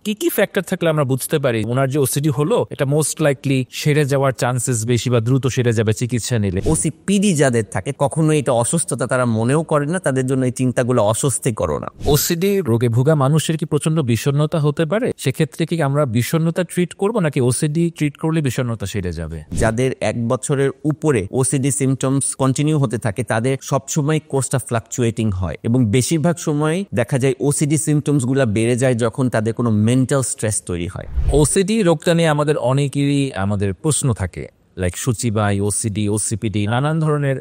কি কি ফ্যাক্টর থাকলে আমরা বুঝতে পারি ওনার যে ওসিডি হলো এটা মোস্ট লাইকলি সেরে যাওয়ার চান্সেস বেশি বা দ্রুত সেরে যাবে চিকিৎসা নিলে? ওসিপিডি যাদের থাকে কখনো এটা অসুস্থতা তারা মনেও করে না, তাদের জন্য এই চিন্তাগুলো অস্বস্তিকর না। ওসিডি রোগে ভোগা মানুষের কি প্রচন্ড বিষণ্ণতা হতে পারে? সেক্ষেত্রে কি আমরা বিষণ্ণতা ট্রিট করব নাকি ওসিডি ট্রিট করলে বিষণ্ণতা সেরে যাবে? যাদের 1 বছরের উপরে ওসিডি সিমটমস কন্টিনিউ হতে থাকে তাদের সবসময় কোর্সটা ফ্লাকচুয়েটিং হয় এবং বেশিরভাগ সময় দেখা যায় ওসিডি সিমটমস গুলা বেড়ে যায় যখন তাদের কোনো মেন্টাল স্ট্রেস তৈরি হয়। ওসিডি রোগটা নিয়ে আমাদের অনেকেরই প্রশ্ন থাকে, লাইক সূচিবাই, ওসিডি, ওসিপিডি, নানান ধরনের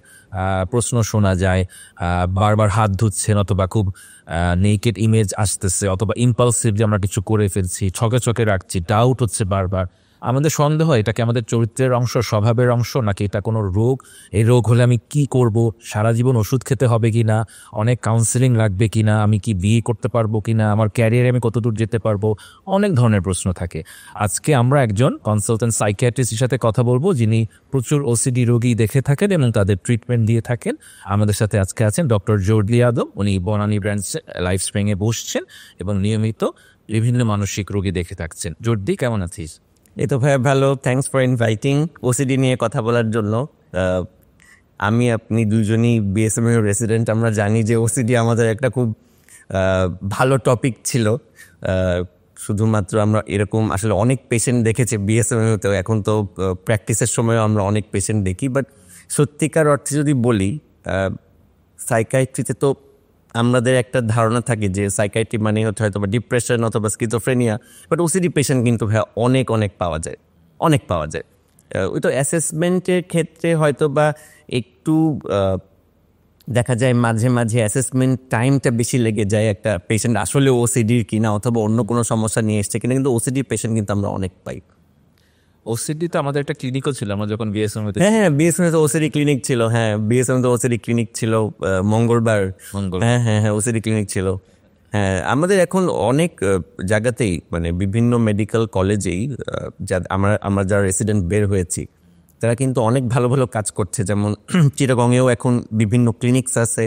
প্রশ্ন শোনা যায়। বারবার হাত ধুচ্ছেন অথবা খুব নেকেড ইমেজ আসতেছে অথবা ইম্পালসিভ যে আমরা কিছু করে ফেলছি, ছকে ছকে রাখছি, ডাউট হচ্ছে বারবার। আমাদের সন্দেহ এটা কি আমাদের চরিত্রের অংশ, স্বভাবের অংশ, নাকি এটা কোনো রোগ? এই রোগ হলে আমি কি করব? সারা জীবন ওষুধ খেতে হবে কিনা? অনেক কাউন্সেলিং লাগবে কিনা? আমি কি বিয়ে করতে পারবো কিনা? আমার ক্যারিয়ারে আমি কতদূর যেতে পারবো? অনেক ধরনের প্রশ্ন থাকে। আজকে আমরা একজন কনসালটেন্ট সাইকিয়াট্রিস্টের সাথে কথা বলবো যিনি প্রচুর ওসিডি রোগী দেখে থাকেন এবং তাদের ট্রিটমেন্ট দিয়ে থাকেন। আমাদের সাথে আজকে আছেন ডক্টর জর্ডলি আদম। উনি বনানী ব্রাঞ্চ লাইফ স্প্রিংয়ে বসছেন এবং নিয়মিত বিভিন্ন মানসিক রোগী দেখে থাকছেন। জর্ডি, কেমন আছিস? এই তো ভাই ভালো, থ্যাঙ্কস ফর ইনভাইটিং ওসিডি নিয়ে কথা বলার জন্য। আমি আপনি দুজনই বিএসএম এর রেসিডেন্ট, আমরা জানি যে ওসিডি আমাদের একটা খুব ভালো টপিক ছিল। শুধুমাত্র আমরা এরকম আসলে অনেক পেশেন্ট দেখেছি বিএসএমএতেও, এখন তো প্র্যাকটিসের সময়ও আমরা অনেক পেশেন্ট দেখি। বাট সত্যিকার অর্থে যদি বলি, সাইকাইট্রিতে তো আমাদের একটা ধারণা থাকে যে সাইকাইট্রি মানে হয়তো বা ডিপ্রেশন অথবা স্কিজোফ্রেনিয়া, বাট ওসিডি পেশেন্ট কিন্তু অনেক পাওয়া যায়, অনেক পাওয়া যায়। ওই তো অ্যাসেসমেন্টের ক্ষেত্রে হয়তো বা একটু দেখা যায় মাঝে মাঝে অ্যাসেসমেন্ট টাইমটা বেশি লেগে যায় একটা পেশেন্ট আসলে ওসিডির কিনা অথবা অন্য কোনো সমস্যা নিয়ে এসছে কিনা, কিন্তু ওসিডি পেশেন্ট কিন্তু আমরা অনেক পাই। ওসিডি তো আমাদের একটা ক্লিনিকও ছিল আমরা যখন বিএসএম। হ্যাঁ, বিএসএম তো ওসিডি ক্লিনিক ছিল। হ্যাঁ, বিএসএম তো ওসিডি ক্লিনিক ছিল মঙ্গলবার। হ্যাঁ, ওসিডি ক্লিনিক ছিল। হ্যাঁ, আমাদের এখন অনেক জায়গাতেই মানে বিভিন্ন মেডিকেল কলেজেই আমরা যারা রেসিডেন্ট বের হয়েছি তারা কিন্তু অনেক ভালো ভালো কাজ করছে। যেমন চিটাগংয়েও এখন বিভিন্ন ক্লিনিক্স আছে,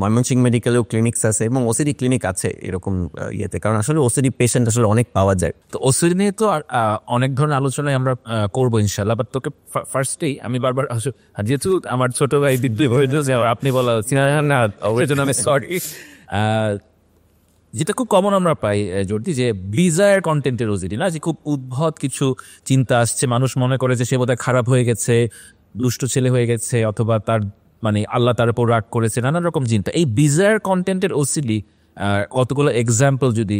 ময়মনসিংহ মেডিকেলেও ক্লিনিক্স আছে এবং ওসিডি ক্লিনিক আছে এরকম ইয়েতে, কারণ আসলে ওসিডি পেশেন্ট আসলে অনেক পাওয়া যায়। তো ওসিডি নিয়ে তো অনেক ধরনের আলোচনায় আমরা করবো ইনশাল্লাহ। বাট তোকে ফার্স্টেই আমি বারবার যেহেতু আমার ছোট ভাই আপনি বলা জন্য আমি সরি। যেটা খুব কমন আমরা পাই জর্দি, যে ডিজায়ার কন্টেন্টের ওসিডি না, যে খুব উদ্ভট কিছু চিন্তা আসছে, মানুষ মনে করে যে সে বোধহয় খারাপ হয়ে গেছে, দুষ্ট ছেলে হয়ে গেছে, অথবা তার আল্লাহ তার উপর রাগ করেছে, নানান রকম চিন্তা। এই ডিজায়ার কন্টেন্টের ওসিডি কতগুলো এক্সাম্পল যদি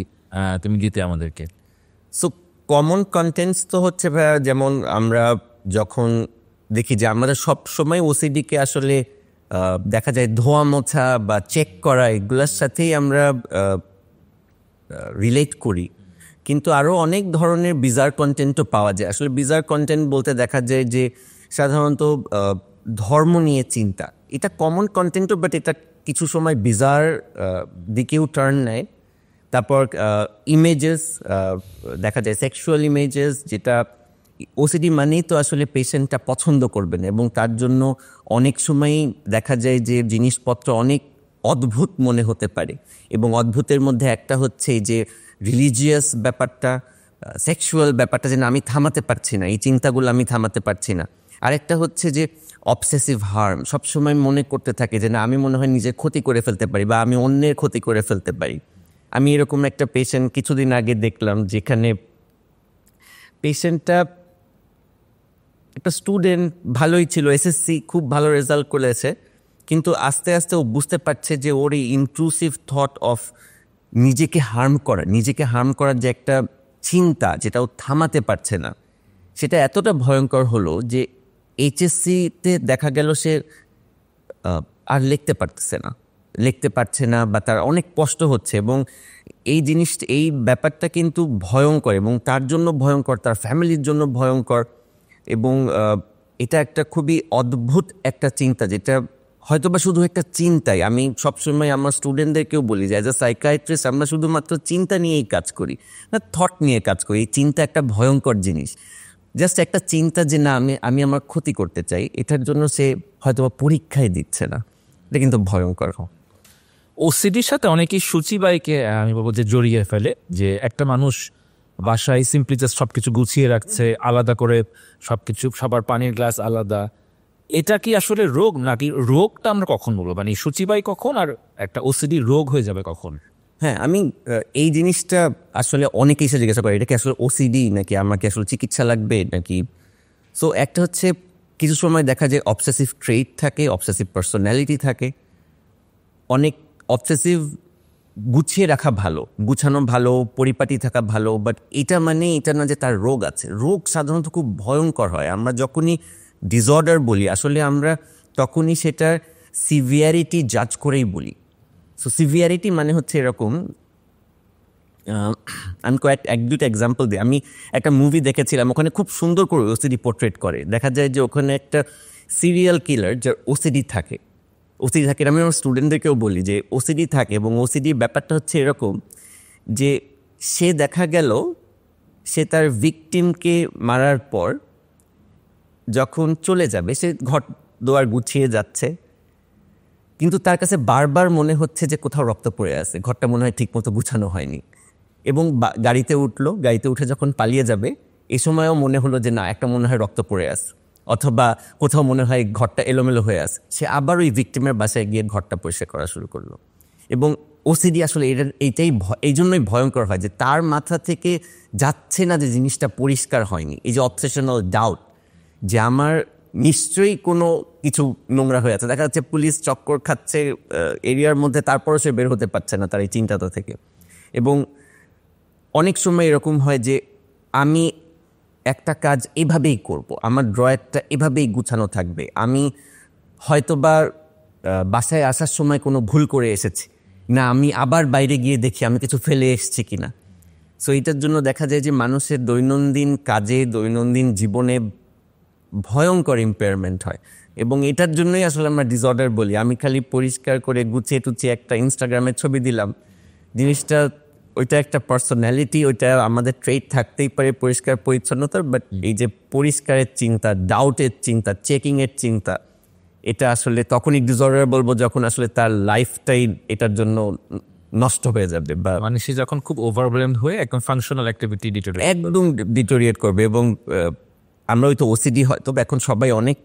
তুমি দিতে আমাদেরকে। সো কমন কন্টেন্টস তো হচ্ছে ভাইয়া, যেমন আমরা যখন দেখি যে আমাদের সব সময় ওসিডিকে আসলে দেখা যায় ধোয়া মোছা বা চেক করা এগুলোর সাথেই আমরা রিলেট করি, কিন্তু আরও অনেক ধরনের বিজার কন্টেন্টও পাওয়া যায়। আসলে বিজার কন্টেন্ট বলতে দেখা যায় যে সাধারণত ধর্ম নিয়ে চিন্তা, এটা কমন কন্টেন্টও, বাট এটা কিছু সময় বিজার দিকেও টার্ন নেয়। তারপর ইমেজেস দেখা যায়, সেক্সুয়াল ইমেজেস, যেটা ওসিডি মানেই তো আসলে পেশেন্টটা পছন্দ করবেন এবং তার জন্য অনেক সময়ই দেখা যায় যে জিনিসপত্র অনেক অদ্ভুত মনে হতে পারে। এবং অদ্ভুতের মধ্যে একটা হচ্ছে যে রিলিজিয়াস ব্যাপারটা, সেক্সুয়াল ব্যাপারটা, যেন আমি থামাতে পারছি না, এই চিন্তাগুলো আমি থামাতে পারছি না। আরেকটা হচ্ছে যে অবসেসিভ হার্ম, সবসময় মনে করতে থাকে যে না, আমি মনে হয় নিজের ক্ষতি করে ফেলতে পারি বা আমি অন্যের ক্ষতি করে ফেলতে পারি। আমি এরকম একটা পেশেন্ট কিছুদিন আগে দেখলাম, যেখানে পেশেন্টটা একটা স্টুডেন্ট, ভালোই ছিল, এসএসসি খুব ভালো রেজাল্ট করেছে, কিন্তু আস্তে আস্তে ও বুঝতে পারছে যে ওর এই ইন্ট্রুসিভ থট অফ নিজেকে হার্ম করার যে একটা চিন্তা, যেটা ও থামাতে পারছে না, সেটা এতটা ভয়ঙ্কর হলো যে এইচএসসিতে দেখা গেল সে আর লিখতে পারছে না বা তার অনেক কষ্ট হচ্ছে। এবং এই ব্যাপারটা কিন্তু ভয়ঙ্কর, এবং তার জন্য ভয়ঙ্কর, তার ফ্যামিলির জন্য ভয়ঙ্কর। এবং এটা একটা খুবই অদ্ভুত একটা চিন্তা, যেটা হয়তোবা শুধু একটা চিন্তাই। আমি সবসময় আমার স্টুডেন্টদেরকেও বলি যে অ্যাজ এ সাইকিয়াট্রিস্ট আমরা শুধুমাত্র চিন্তা নিয়েই কাজ করি না, থট নিয়ে কাজ করি। এই চিন্তা একটা ভয়ঙ্কর জিনিস, জাস্ট একটা চিন্তা যে না, আমি আমার ক্ষতি করতে চাই, এটার জন্য সে হয়তোবা পরীক্ষায় দিচ্ছে না, এটা কিন্তু ভয়ঙ্কর। ওসিডির সাথে অনেকেই সূচিবাইকে আমি বলবো যে জড়িয়ে ফেলে, যে একটা মানুষ বাসায় সিম্পলি জাস্ট সবকিছু গুছিয়ে রাখছে, আলাদা করে সবকিছু, সবার পানির গ্লাস আলাদা। এটা কি আসলে রোগ, নাকি রোগটা আমরা কখন বলবো, মানে সূচিবাই কখন আর একটা ওসিডি রোগ হয়ে যাবে কখন? হ্যাঁ, আমি এই জিনিসটা আসলে অনেকেই এসে জিজ্ঞাসা করে, এটা কি আসলে ওসিডি নাকি আমাকে আসলে চিকিৎসা লাগবে নাকি। সো একটা হচ্ছে কিছু সময় দেখা যায় অবসেসিভ ট্রেট থাকে, অবসেসিভ পার্সোনালিটি থাকে। অনেক অবসেসিভ গুছিয়ে রাখা ভালো, গুছানো ভালো, পরিপাটি থাকা ভালো, বাট এটা মানে এটা না যে তার রোগ আছে। রোগ সাধারণত খুব ভয়ঙ্কর হয়। আমরা যখনই ডিসঅর্ডার বলি আসলে আমরা তখনই সেটার সিভিয়ারিটি জাজ করেই বলি। সো সিভিয়ারিটি মানে হচ্ছে এরকম, আমি এক দুটো এক্সাম্পল দিই। আমি একটা মুভি দেখেছিলাম, ওখানে খুব সুন্দর করে ওসিডি পোর্ট্রেট করে। দেখা যায় যে ওখানে একটা সিরিয়াল কিলার যার ওসিডি থাকে, আমি আমার স্টুডেন্টদেরকেও বলি যে ওসিডি থাকে, এবং ওসিডি ব্যাপারটা হচ্ছে এরকম যে সে দেখা গেল সে তার ভিকটিমকে মারার পর যখন চলে যাবে, সে ঘর দোয়ার গুছিয়ে যাচ্ছে, কিন্তু তার কাছে বারবার মনে হচ্ছে যে কোথাও রক্ত পড়ে আছে, ঘরটা মনে হয় ঠিকমতো গুছানো হয়নি। এবং গাড়িতে উঠলো, গাড়িতে উঠে যখন পালিয়ে যাবে এই সময়ও মনে হলো যে না, একটা মনে হয় রক্ত পড়ে আছে, অথবা কোথাও মনে হয় ঘরটা এলোমেলো হয়ে আছে। সে আবার ওই ভিকটিমের বাসায় গিয়ে ঘরটা পরিষ্কার করা শুরু করলো। এবং ওসিডি আসলে এই জন্যই ভয়ঙ্কর হয় যে তার মাথা থেকে যাচ্ছে না যে জিনিসটা পরিষ্কার হয়নি। এই যে অবসেশনাল ডাউট যে আমার নিশ্চয়ই কোনো কিছু নোংরা হয়ে আছে। দেখা যাচ্ছে পুলিশ চক্কর খাচ্ছে এরিয়ার মধ্যে, তারপরও সে বের হতে পারছে না তার এই চিন্তাটা থেকে। এবং অনেক সময় এরকম হয় যে আমি একটা কাজ এভাবেই করব, আমার ড্রয়ারটা এভাবেই গুছানো থাকবে, আমি হয়তোবা বাসায় আসার সময় কোনো ভুল করে এসেছি না, আমি আবার বাইরে গিয়ে দেখি আমি কিছু ফেলে এসেছি কিনা। সো এটার জন্য দেখা যায় যে মানুষের দৈনন্দিন কাজে, দৈনন্দিন জীবনে ভয়ঙ্কর ইম্পেয়ারমেন্ট হয়। এবং এটার জন্যই আসলে আমরা ডিসঅর্ডার বলি। আমি খালি পরিষ্কার করে গুছিয়ে টুচিয়ে একটা ইনস্টাগ্রামের ছবি দিলাম, জিনিসটা ওইটা একটা পার্সোনালিটি, ওইটা আমাদের ট্রেট থাকতেই পারে পরিষ্কার পরিচ্ছন্নতার, বাট এই যে পরিষ্কারের চিন্তা, ডাউটের চিন্তা, চেকিংয়ের চিন্তা, এটা আসলে তখনই ডিসঅর্ডার বলবো যখন আসলে তার লাইফটাই এটার জন্য নষ্ট হয়ে যাবে, বা মানে সে যখন খুব ওভারওয়েলমড হয়ে একদম ফাংশনাল অ্যাক্টিভিটি একদম ডিটোরিয়েট করবে। এবং আমরা হয়তো ওসিডি হয়, তবে এখন সবাই অনেক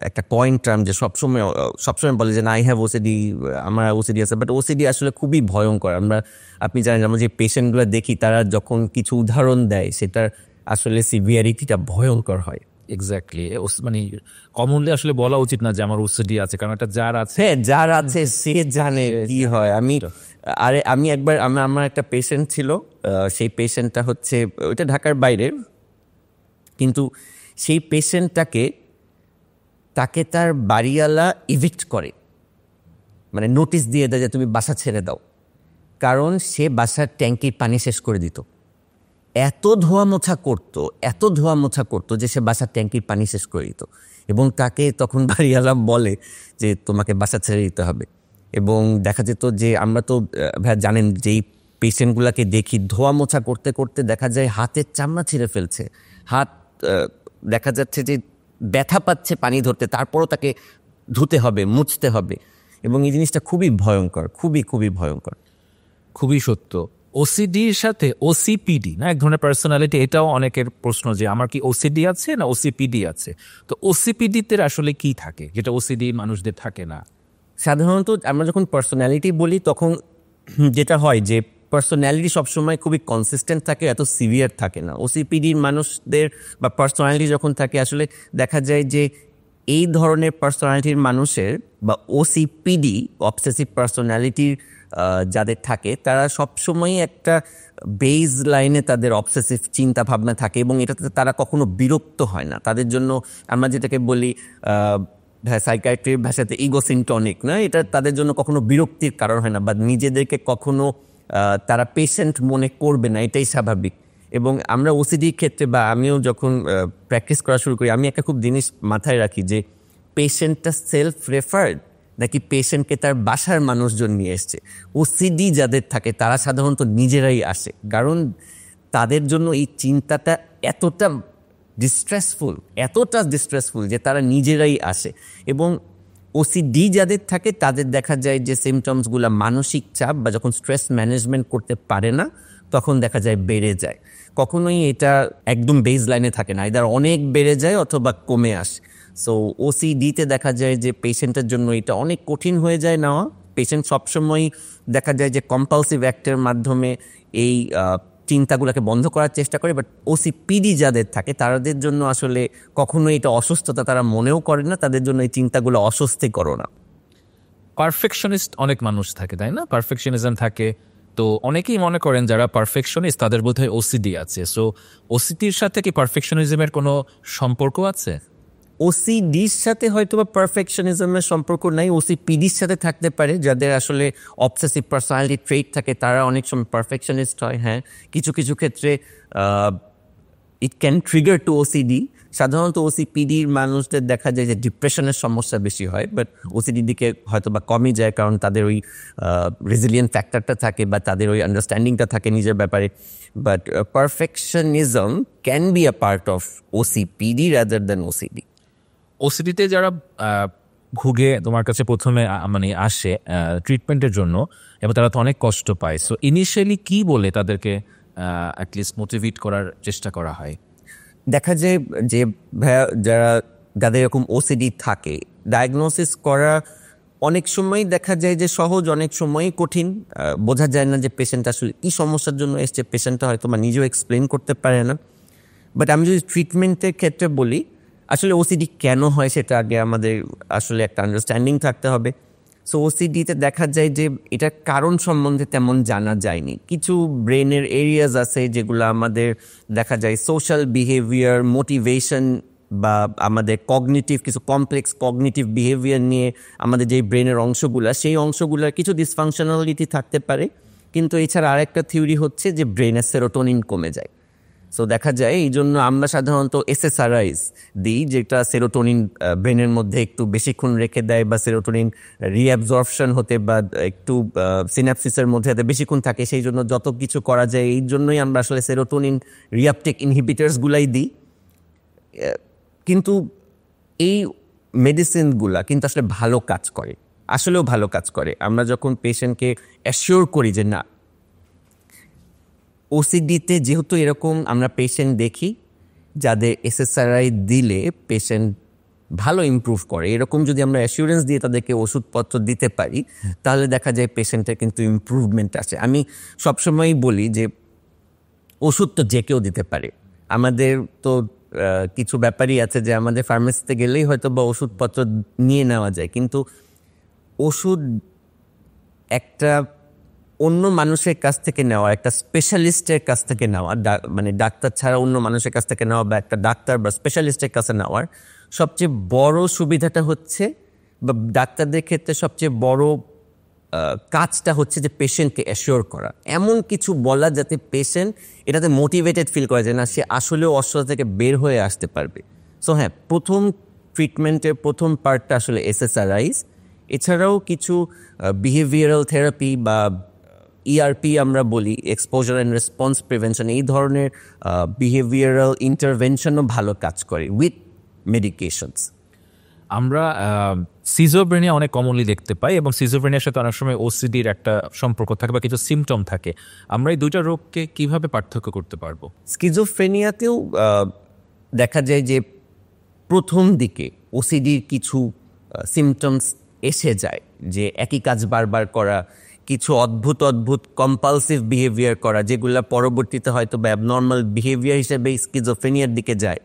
একটা কয়েন টার্ম যে সবসময় বলে যে না, আই হ্যাভ ওসিডি, আমার ওসিডি আছে। বাট ওসিডি আসলে খুবই ভয়ঙ্কর। আপনি জানেন, আমরা যে পেশেন্টগুলো দেখি তারা যখন কিছু উদাহরণ দেয় সেটার আসলে সিভিয়ারিটিটা ভয়ঙ্কর হয়। এক্স্যাক্টলি, মানে কমনলি আসলে বলা উচিত না যে আমার ওসিডি আছে, কারণ এটা যার আছে সে জানে কি হয়। আমি একবার আমার একটা পেশেন্ট ছিল, সেই পেশেন্টটা হচ্ছে ওইটা ঢাকার বাইরে, কিন্তু সেই পেশেন্টটাকে তাকে তার বাড়িওয়ালা ইভিক্ট করে, মানে নোটিশ দিয়ে দেয় যে তুমি বাসা ছেড়ে দাও, কারণ সে বাসার ট্যাঙ্কির পানি শেষ করে দিত। এত ধোয়া মোছা করতো যে সে বাসার ট্যাঙ্কির পানি শেষ করে দিত। এবং তাকে তখন বাড়িওয়ালা বলে যে তোমাকে বাসা ছেড়ে দিতে হবে। এবং দেখা যেত যে আমরা তো ভাইয়া জানেন, যেই পেশেন্টগুলোকে দেখি ধোয়া মোছা করতে করতে দেখা যায় হাতের চামড়া ছিঁড়ে ফেলছে, হাত দেখা যাচ্ছে যে ব্যথা পাচ্ছে পানি ধরতে, তারপরও তাকে ধুতে হবে, মুছতে হবে। এবং এই জিনিসটা খুবই ভয়ঙ্কর, খুবই খুবই ভয়ঙ্কর। খুবই সত্য। ওসিডির সাথে ওসিপিডি না এক ধরনের পার্সোনালিটি, এটাও অনেকের প্রশ্ন যে আমার কি ওসিডি আছে না ওসিপিডি আছে। তো ওসিপিডিতে আসলে কি থাকে যেটা ওসিডি মানুষদের থাকে না? সাধারণত আমরা যখন পার্সোনালিটি বলি তখন যেটা হয় যে পার্সোনালিটি সবসময় খুবই কনসিস্টেন্ট থাকে, এত সিভিয়ার থাকে না। ওসিপিডির মানুষদের বা পার্সোনালিটি যখন থাকে, আসলে দেখা যায় যে এই ধরনের পার্সোনালিটির মানুষের বা ওসিপিডি, অবসেসিভ পার্সোনালিটির যাদের থাকে, তারা সবসময়ই একটা বেজ লাইনে তাদের অবসেসিভ চিন্তা ভাবনা থাকে, এবং এটাতে তারা কখনো বিরক্ত হয় না। তাদের জন্য আমরা যেটাকে বলি সাইকিয়াট্রির ভাষাতে ইগোসিনটনিক, না, এটা তাদের জন্য কখনো বিরক্তির কারণ হয় না, বা নিজেদেরকে কখনো তারা পেশেন্ট মনে করবে না, এটাই স্বাভাবিক। এবং আমরা ওসিডির ক্ষেত্রে বা আমিও যখন প্র্যাকটিস করা শুরু করি, আমি একটা খুব জিনিস মাথায় রাখি যে পেশেন্টটা সেলফ রেফার্ড নাকি পেশেন্টকে তার বাসার মানুষজন নিয়ে এসছে। ওসিডি যাদের থাকে তারা সাধারণত নিজেরাই আসে, কারণ তাদের জন্য এই চিন্তাটা এতটা ডিস্ট্রেসফুল যে তারা নিজেরাই আসে। এবং ওসিডি যাদের থাকে তাদের দেখা যায় যে সিমটমসগুলো মানসিক চাপ বা যখন স্ট্রেস ম্যানেজমেন্ট করতে পারে না, তখন দেখা যায় বেড়ে যায়। কখনোই এটা একদম বেজ লাইনে থাকে না, এদের অনেক বেড়ে যায় অথবা কমে আসে। সো ওসিডিতে দেখা যায় যে পেশেন্টের জন্য এটা অনেক কঠিন হয়ে যায় নেওয়া। পেশেন্ট সবসময় দেখা যায় যে কম্পালসিভ অ্যাক্টের মাধ্যমে এই চিন্তাগুলোকে বন্ধ করার চেষ্টা করে, বাট ওসিপিডি যাদের থাকে তাদের জন্য আসলে কখনোই এটা অসুস্থতা তারা মনেও করে না, তাদের জন্য এই চিন্তাগুলো অস্বস্তিকর না। পারফেকশনিস্ট অনেক মানুষ থাকে, তাই না? পারফেকশনিজম থাকে, তো অনেকেই মনে করেন যারা পারফেকশনিস্ট তাদের বোধহয় ওসিডি আছে। সো ওসিডির সাথে কি পারফেকশনিজমের কোনো সম্পর্ক আছে? ওসিডির সাথে হয়তো বা পারফেকশনিজমের সম্পর্ক নাই, ওসিপিডির সাথে থাকতে পারে। যাদের আসলে অবসেসিভ পার্সোনালিটি ট্রেট থাকে তারা অনেক সময় পারফেকশনিস্ট হয়। হ্যাঁ, কিছু কিছু ক্ষেত্রে it can trigger to OCD. সাধারণত ওসিপিডির মানুষদের দেখা যায় যে ডিপ্রেশনের সমস্যা বেশি হয়, বাট ওসিডির দিকে হয়তো বা কমই যায়, কারণ তাদের ওই রেজিলিয়েন্ট ফ্যাক্টরটা থাকে বা তাদের ওই আন্ডারস্ট্যান্ডিংটা থাকে নিজের ব্যাপারে। But perfectionism can be a part of OCPD rather than OCD. ওসিডিতে যারা ভুগে তোমার কাছে প্রথমে মানে আসে ট্রিটমেন্টের জন্য, এবং তারা তো অনেক কষ্ট পায়, সো ইনিশিয়ালি কি বলে তাদেরকে অ্যাটলিস্ট মোটিভেট করার চেষ্টা করা হয়? দেখা যায় যে যাদের এরকম ওসিডি থাকে, ডায়াগনোসিস করা অনেক সময় দেখা যায় যে সহজ, অনেক সময়ই কঠিন। বোঝা যায় না যে পেশেন্ট আসলে কী সমস্যার জন্য এসছে, পেশেন্টটা হয়তো বা নিজেও এক্সপ্লেন করতে পারে না। বাট আমি যদি ট্রিটমেন্টের ক্ষেত্রে বলি, আসলে ওসিডি কেন হয় সেটা আগে আমাদের আসলে একটা আন্ডারস্ট্যান্ডিং থাকতে হবে। সো ওসিডিতে দেখা যায় যে এটার কারণ সম্বন্ধে তেমন জানা যায়নি। কিছু ব্রেনের এরিয়াজ আছে যেগুলো আমাদের দেখা যায় সোশ্যাল বিহেভিয়ার, মোটিভেশন বা আমাদের কগনিটিভ কিছু কমপ্লেক্স কগনিটিভ বিহেভিয়ার নিয়ে আমাদের যেই ব্রেনের অংশগুলো, সেই অংশগুলোর কিছু ডিসফাংশনালিটি থাকতে পারে। কিন্তু এছাড়া আরেকটা থিওরি হচ্ছে যে ব্রেনের সেরোটোনিন কমে যায়। সো দেখা যায় এই জন্য আমরা সাধারণত এসএসআরআইস দিই, যেটা সেরোটোনিন ব্রেনের মধ্যে একটু বেশিক্ষণ রেখে দেয় বা সেরোটোনিন রিঅ্যাবজর্পশন হতে বা একটু সিনাপসিসের মধ্যে বেশিক্ষণ থাকে। সেই জন্য যত কিছু করা যায় এই জন্যই আমরা আসলে সেরোটোনিন রিঅ্যাপটেক ইনহিবিটার্সগুলাই দিই। কিন্তু এই মেডিসিনগুলা কিন্তু আসলে ভালো কাজ করে, আসলেও ভালো কাজ করে। আমরা যখন পেশেন্টকে অ্যাসিওর করি যে না, ওসিডিতে যেহেতু এরকম আমরা পেশেন্ট দেখি যাদের এসএসআরআই দিলে পেশেন্ট ভালো ইমপ্রুভ করে, এরকম যদি আমরা অ্যাসিওরেন্স দিয়ে তাদেরকে ওষুধপত্র দিতে পারি, তাহলে দেখা যায় পেশেন্টের কিন্তু ইমপ্রুভমেন্ট আসে। আমি সবসময়ই বলি যে ওষুধ তো যে কেউ দিতে পারে। আমাদের তো কিছু ব্যাপারই আছে যে আমাদের ফার্মেসিতে গেলেই হয়তো বা ওষুধপত্র নিয়ে নেওয়া যায়, কিন্তু ওষুধ একটা অন্য মানুষের কাছ থেকে নেওয়া, একটা স্পেশালিস্টের কাছ থেকে নেওয়া, মানে ডাক্তার ছাড়া অন্য মানুষের কাছ থেকে নেওয়া বা একটা ডাক্তার বা স্পেশালিস্টের কাছে নেওয়ার সবচেয়ে বড় সুবিধাটা হচ্ছে, বা ডাক্তারদের ক্ষেত্রে সবচেয়ে বড় কাজটা হচ্ছে যে পেশেন্টকে অ্যাসিওর করা, এমন কিছু বলা যাতে পেশেন্ট এটাতে মোটিভেটেড ফিল করে যে না, সে আসলেও অসুস্থতা থেকে বের হয়ে আসতে পারবে। সো হ্যাঁ, প্রথম ট্রিটমেন্টের প্রথম পার্টটা আসলে এসএসআরআইস। এছাড়াও কিছু বিহেভিয়ারাল থেরাপি বা ইআরপি আমরা বলি, এক্সপোজার অ্যান্ড রেসপন্স প্রিভেনশন, এই ধরনের বিহেভিয়ারাল ইন্টারভেনশনও ভালো কাজ করে উইথ মেডিকেশনস। আমরা সিজোফ্রেনিয়া অনেক কমনলি দেখতে পাই, এবং সিজোফ্রেনিয়ার সাথে অনেক সময় ওসিডির একটা সম্পর্ক থাকে বা কিছু সিমটম থাকে। আমরা এই দুইটা রোগকে কিভাবে পার্থক্য করতে পারবো? স্কিজোফ্রেনিয়াতেও দেখা যায় যে প্রথম দিকে ওসিডির কিছু সিমটমস এসে যায়, যে একই কাজ বারবার করা, কিছু অদ্ভুত অদ্ভুত কম্পালসিভ বিহেভিয়ার করা, যেগুলো পরবর্তীতে হয়তো বা অ্যাবনর্মাল বিহেভিয়ার হিসেবে স্কিজোফ্রেনিয়ার দিকে যায়।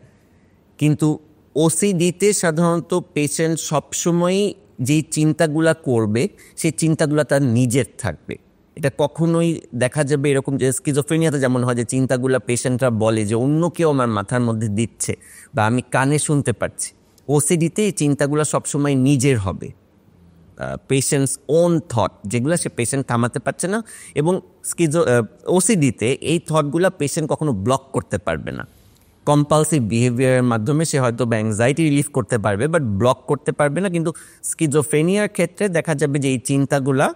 কিন্তু ওসিডিতে সাধারণত পেশেন্ট সবসময়ই যেই চিন্তাগুলা করবে সেই চিন্তাগুলো তার নিজের থাকবে। এটা কখনোই দেখা যাবে এরকম যে স্কিজোফ্রেনিয়াতে যেমন হয় যে চিন্তাগুলো পেশেন্টরা বলে যে অন্য কেউ আমার মাথার মধ্যে দিচ্ছে বা আমি কানে শুনতে পাচ্ছি, ওসিডিতে এই চিন্তাগুলো সবসময় নিজের হবে, পেশেন্টস ওন থট, যেগুলো সে পেশেন্ট থামাতে পারছে না। এবং ওসিডিতে এই থটগুলো পেশেন্ট কখনো ব্লক করতে পারবে না। কম্পালসিভ বিহেভিয়ারের মাধ্যমে সে হয়তো বা অ্যাংজাইটি রিলিফ করতে পারবে, বাট ব্লক করতে পারবে না। কিন্তু স্কিজোফ্রেনিয়ার ক্ষেত্রে দেখা যাবে যে এই চিন্তাগুলা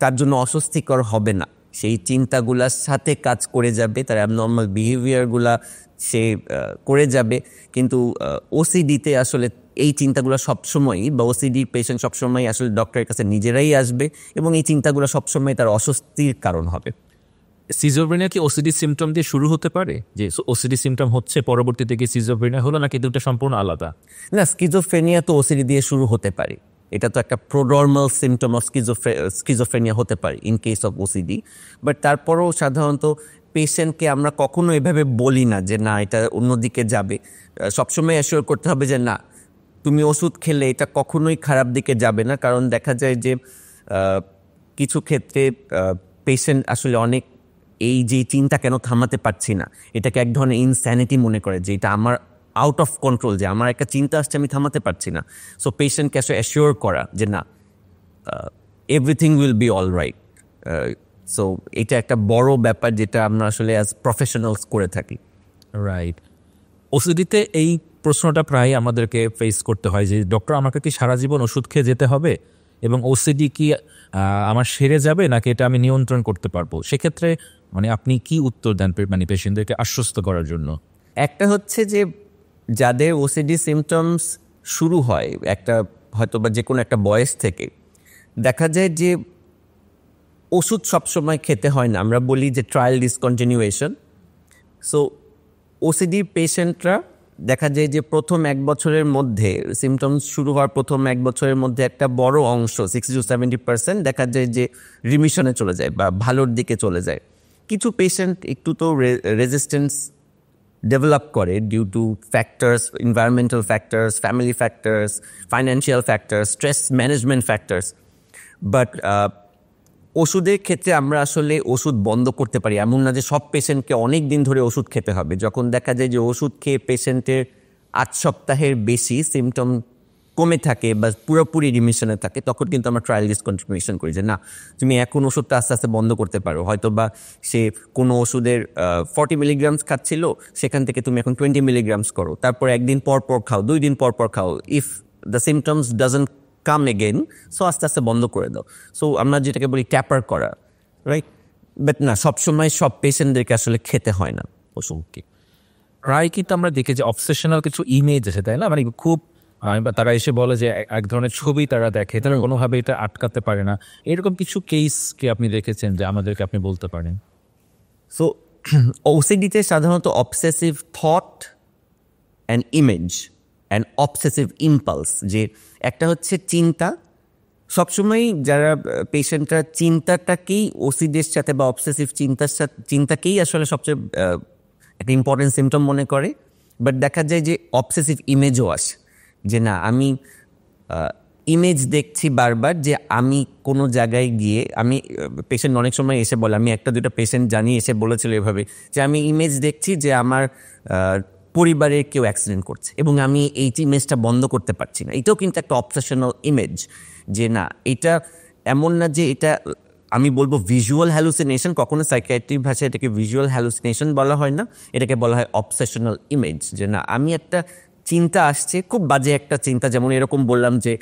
তার জন্য অস্বস্তিকর হবে না, সেই চিন্তাগুলার সাথে কাজ করে যাবে, তার অ্যাবনর্মাল বিহেভিয়ারগুলা সে করে যাবে। কিন্তু ওসিডিতে আসলে এই চিন্তাগুলো সবসময়ই, বা ওসিডি পেশেন্ট সবসময় আসলে ডক্টরের কাছে নিজেরাই আসবে এবং এই চিন্তাগুলো সবসময় তার অস্বস্তির কারণ হবে। সিজোফ্রেনিয়া কি ওসিডি সিমটম দিয়ে শুরু হতে পারে, যে ওসিডি সিমটম হচ্ছে পরবর্তীতে কি সিজোফ্রেনিয়া হলো, নাকি দুটো সম্পূর্ণ আলাদা? না, স্কিজোফ্রেনিয়া তো ওসিডি দিয়ে শুরু হতে পারে, এটা তো একটা প্রোডর্মাল সিমটম অফ স্কিজোফ্রেনিয়া হতে পারে in case of OCD. But তারপরেও সাধারণত পেশেন্টকে আমরা কখনো এভাবে বলি না যে না এটা অন্যদিকে যাবে। সবসময় অ্যাসিওর করতে হবে যে না, তুমি ওষুধ খেলে এটা কখনোই খারাপ দিকে যাবে না। কারণ দেখা যায় যে কিছু ক্ষেত্রে পেশেন্ট আসলে অনেক এই যে চিন্তা কেন থামাতে পারছি না, এটাকে এক ধরনের ইনস্যানিটি মনে করে, যে এটা আমার আউট অফ কন্ট্রোল, যে আমার একটা চিন্তা আসছে আমি থামাতে পারছি না। সো পেশেন্টকে আসলে অ্যাসিওর করা যে না, everything will be all right. So এটা একটা বড় ব্যাপার যেটা আমরা আসলে অ্যাজ প্রফেশনালস করে থাকি। রাইট। ওসিডিতে এই প্রশ্নটা প্রায় আমাদেরকে ফেস করতে হয় যে ডক্টর আমাকে কি সারা জীবন ওষুধ খেয়ে যেতে হবে, এবং ওসিডি কি আমার সেরে যাবে নাকি এটা আমি নিয়ন্ত্রণ করতে পারবো? সেক্ষেত্রে মানে আপনি কি উত্তর দেন মানে পেশেন্টদেরকে আশ্বস্ত করার জন্য? একটা হচ্ছে যে যাদের ওসিডি সিমটমস শুরু হয় একটা হয়তো বা যে কোনো একটা বয়স থেকে, দেখা যায় যে ওষুধ সবসময় খেতে হয় না, আমরা বলি যে ট্রায়াল ডিসকন্টিনিউয়েশন। সো ওসিডি পেশেন্টরা দেখা যায় যে প্রথম 1 বছরের মধ্যে, সিমটমস শুরু হওয়ার প্রথম 1 বছরের মধ্যে একটা বড় অংশ 60-70% দেখা যায় যে রিমিশনে চলে যায় বা ভালোর দিকে চলে যায়। কিছু পেশেন্ট একটু তো রেজিস্ট্যান্স ডেভেলপ করে due to factors, environmental factors, family factors, financial factors, stress management factors. But ওষুধের ক্ষেত্রে আমরা আসলে ওষুধ বন্ধ করতে পারি এমন না যে সব পেশেন্টকে অনেক দিন ধরে ওষুধ খেতে হবে। যখন দেখা যায় যে ওষুধ খেয়ে পেশেন্টের 8 সপ্তাহের বেশি সিমটম কমে থাকে বা পুরোপুরি রিমিশনে থাকে, তখন কিন্তু আমরা ট্রায়াল ডিসকন্টিনিউয়েশন করি যে না, তুমি এখন ওষুধটা আস্তে আস্তে বন্ধ করতে পারো। হয়তো বা সে কোনো ওষুধের 40 মিলিগ্রামস খাচ্ছিল, সেখান থেকে তুমি এখন 20 মিলিগ্রামস করো, তারপর একদিন পর পর খাও, 2 দিন পর পর খাও। If the symptoms doesn't come again, so আস্তে আস্তে বন্ধ করে দাও। সো আমরা যেটাকে বলি ট্যাপার করা, রাইট? বাট না, সবসময় সব পেশেন্টদেরকে আসলে খেতে হয় না ওষুধকে। প্রায় কিন্তু আমরা দেখি যে অবসেশনাল কিছু ইমেজ আছে, তাই না? মানে খুব তারা এসে বলে যে এক ধরনের ছবি তারা দেখে, তারা কোনোভাবে এটা আটকাতে পারে না। এরকম কিছু কেস কি আপনি দেখেছেন যে আমাদেরকে আপনি বলতে পারেন? সো ওসিডিতে সাধারণত obsessive thought and image and obsessive impulse, যে একটা হচ্ছে চিন্তা, সবসময় যারা পেশেন্টরা চিন্তাটাকেই ওসিডির সাথে বা অবসেসিভ চিন্তাকেই আসলে সবচেয়ে একটা ইম্পর্টেন্ট সিমটম মনে করে। বাট দেখা যায় যে অবসেসিভ ইমেজও আসে, যে না আমি ইমেজ দেখছি বারবার, যে আমি কোনো জায়গায় গিয়ে আমি পেশেন্ট অনেক সময় এসে বলে, আমি 1-2টা পেশেন্ট জানি এসে বলেছিল এভাবে যে আমি ইমেজ দেখছি যে আমার পরিবারের কেউ অ্যাক্সিডেন্ট করছে এবং আমি এই ইমেজটা বন্ধ করতে পারছি না। এটাও কিন্তু একটা অবসেশনাল ইমেজ, যে না এটা এমন না যে এটা আমি বলবো ভিজুয়াল হ্যালুসিনেশন, কখনো সাইকিয়াট্রিক ভাষায় এটাকে ভিজুয়াল হ্যালুসিনেশন বলা হয় না, এটাকে বলা হয় অবসেশনাল ইমেজ। যে না আমি একটা চিন্তা আসছে, খুব বাজে একটা চিন্তা, যেমন এরকম বললাম যে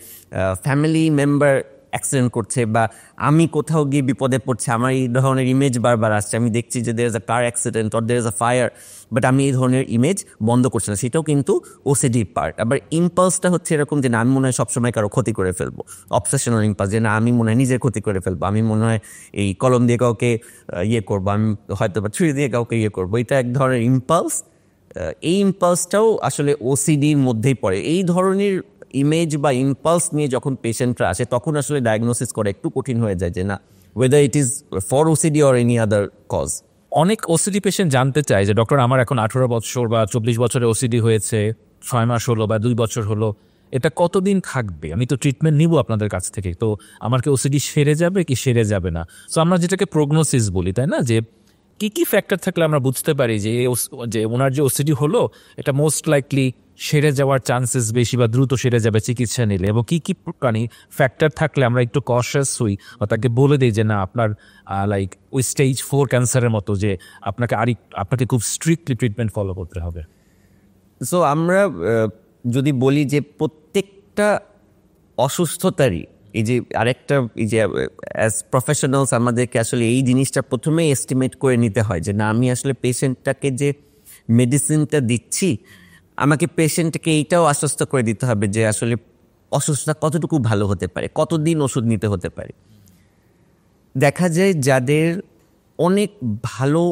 ফ্যামিলি মেম্বার অ্যাক্সিডেন্ট করছে বা আমি কোথাও গিয়ে বিপদে পড়ছে, আমার এই ধরনের ইমেজ বারবার আসছে, আমি দেখছি যে there is a car accident or there is a fire, but আমি এই ধরনের ইমেজ বন্ধ করছি না, সেটাও কিন্তু ওসিডি পার্ট। আবার ইম্পালসটা হচ্ছে এরকম যে না আমি মনে হয় সবসময় কারো ক্ষতি করে ফেলবো, অবসেশনাল ইম্পালস, যে না আমি মনে হয় নিজের ক্ষতি করে ফেলবো, আমি মনে হয় এই কলম দিয়ে কাউকে ইয়ে করবো, আমি হয়তো বা ছুরি দিয়ে কাউকে ইয়ে করবো, এটা এক ধরনের ইম্পালস। এই ইম্পালসটাও আসলে ওসিডির মধ্যেই পড়ে। এই ধরনের ইমেজ বা ইম্পালস নিয়ে যখন পেশেন্টরা আসে, তখন আসলে ডায়াগনোসিস করা একটু কঠিন হয়ে যায় যে না whether it is for OCD or any other cause. অনেক ওসিডি পেশেন্ট জানতে চায় যে ডক্টর আমার এখন 18 বছর বা 24 বছরে ওসিডি হয়েছে, 6 মাস হলো বা 2 বছর হলো, এটা কতদিন থাকবে? আমি তো ট্রিটমেন্ট নিব আপনাদের কাছ থেকে, তো আমার কি ওসিডি সেরে যাবে কি সেরে যাবে না? সো আমরা যেটাকে প্রগনোসিস বলি, তাই না? যে কি কি ফ্যাক্টর থাকলে আমরা বুঝতে পারি যে ওনার যে ওসিডি হলো এটা মোস্ট লাইকলি সেরে যাওয়ার চান্সেস বেশি বা দ্রুত সেরে যাবে চিকিৎসা নিলে, এবং কি কি ফ্যাক্টর থাকলে আমরা একটু কশাস হই বা তাকে বলে দিই যে না আপনার লাইক ওই স্টেজ 4 ক্যান্সারের মতো, যে আপনাকে খুব স্ট্রিক্টলি ট্রিটমেন্ট ফলো করতে হবে? সো আমরা যদি বলি যে প্রত্যেকটা অসুস্থতারই এই যে আরেকটা, এই যে অ্যাজ প্রফেশনালস আমাদেরকে আসলে এই জিনিসটা প্রথমেই এস্টিমেট করে নিতে হয় যে না আমি আসলে পেশেন্টটাকে যে মেডিসিনটা দিচ্ছি, আমাকে পেশেন্টকে এইটাও আশ্বস্ত করে দিতে হবে যে আসলে অসুস্থতা কতটুকু ভালো হতে পারে, কতদিন ওষুধ নিতে হতে পারে। দেখা যায় যাদের অনেক ভালো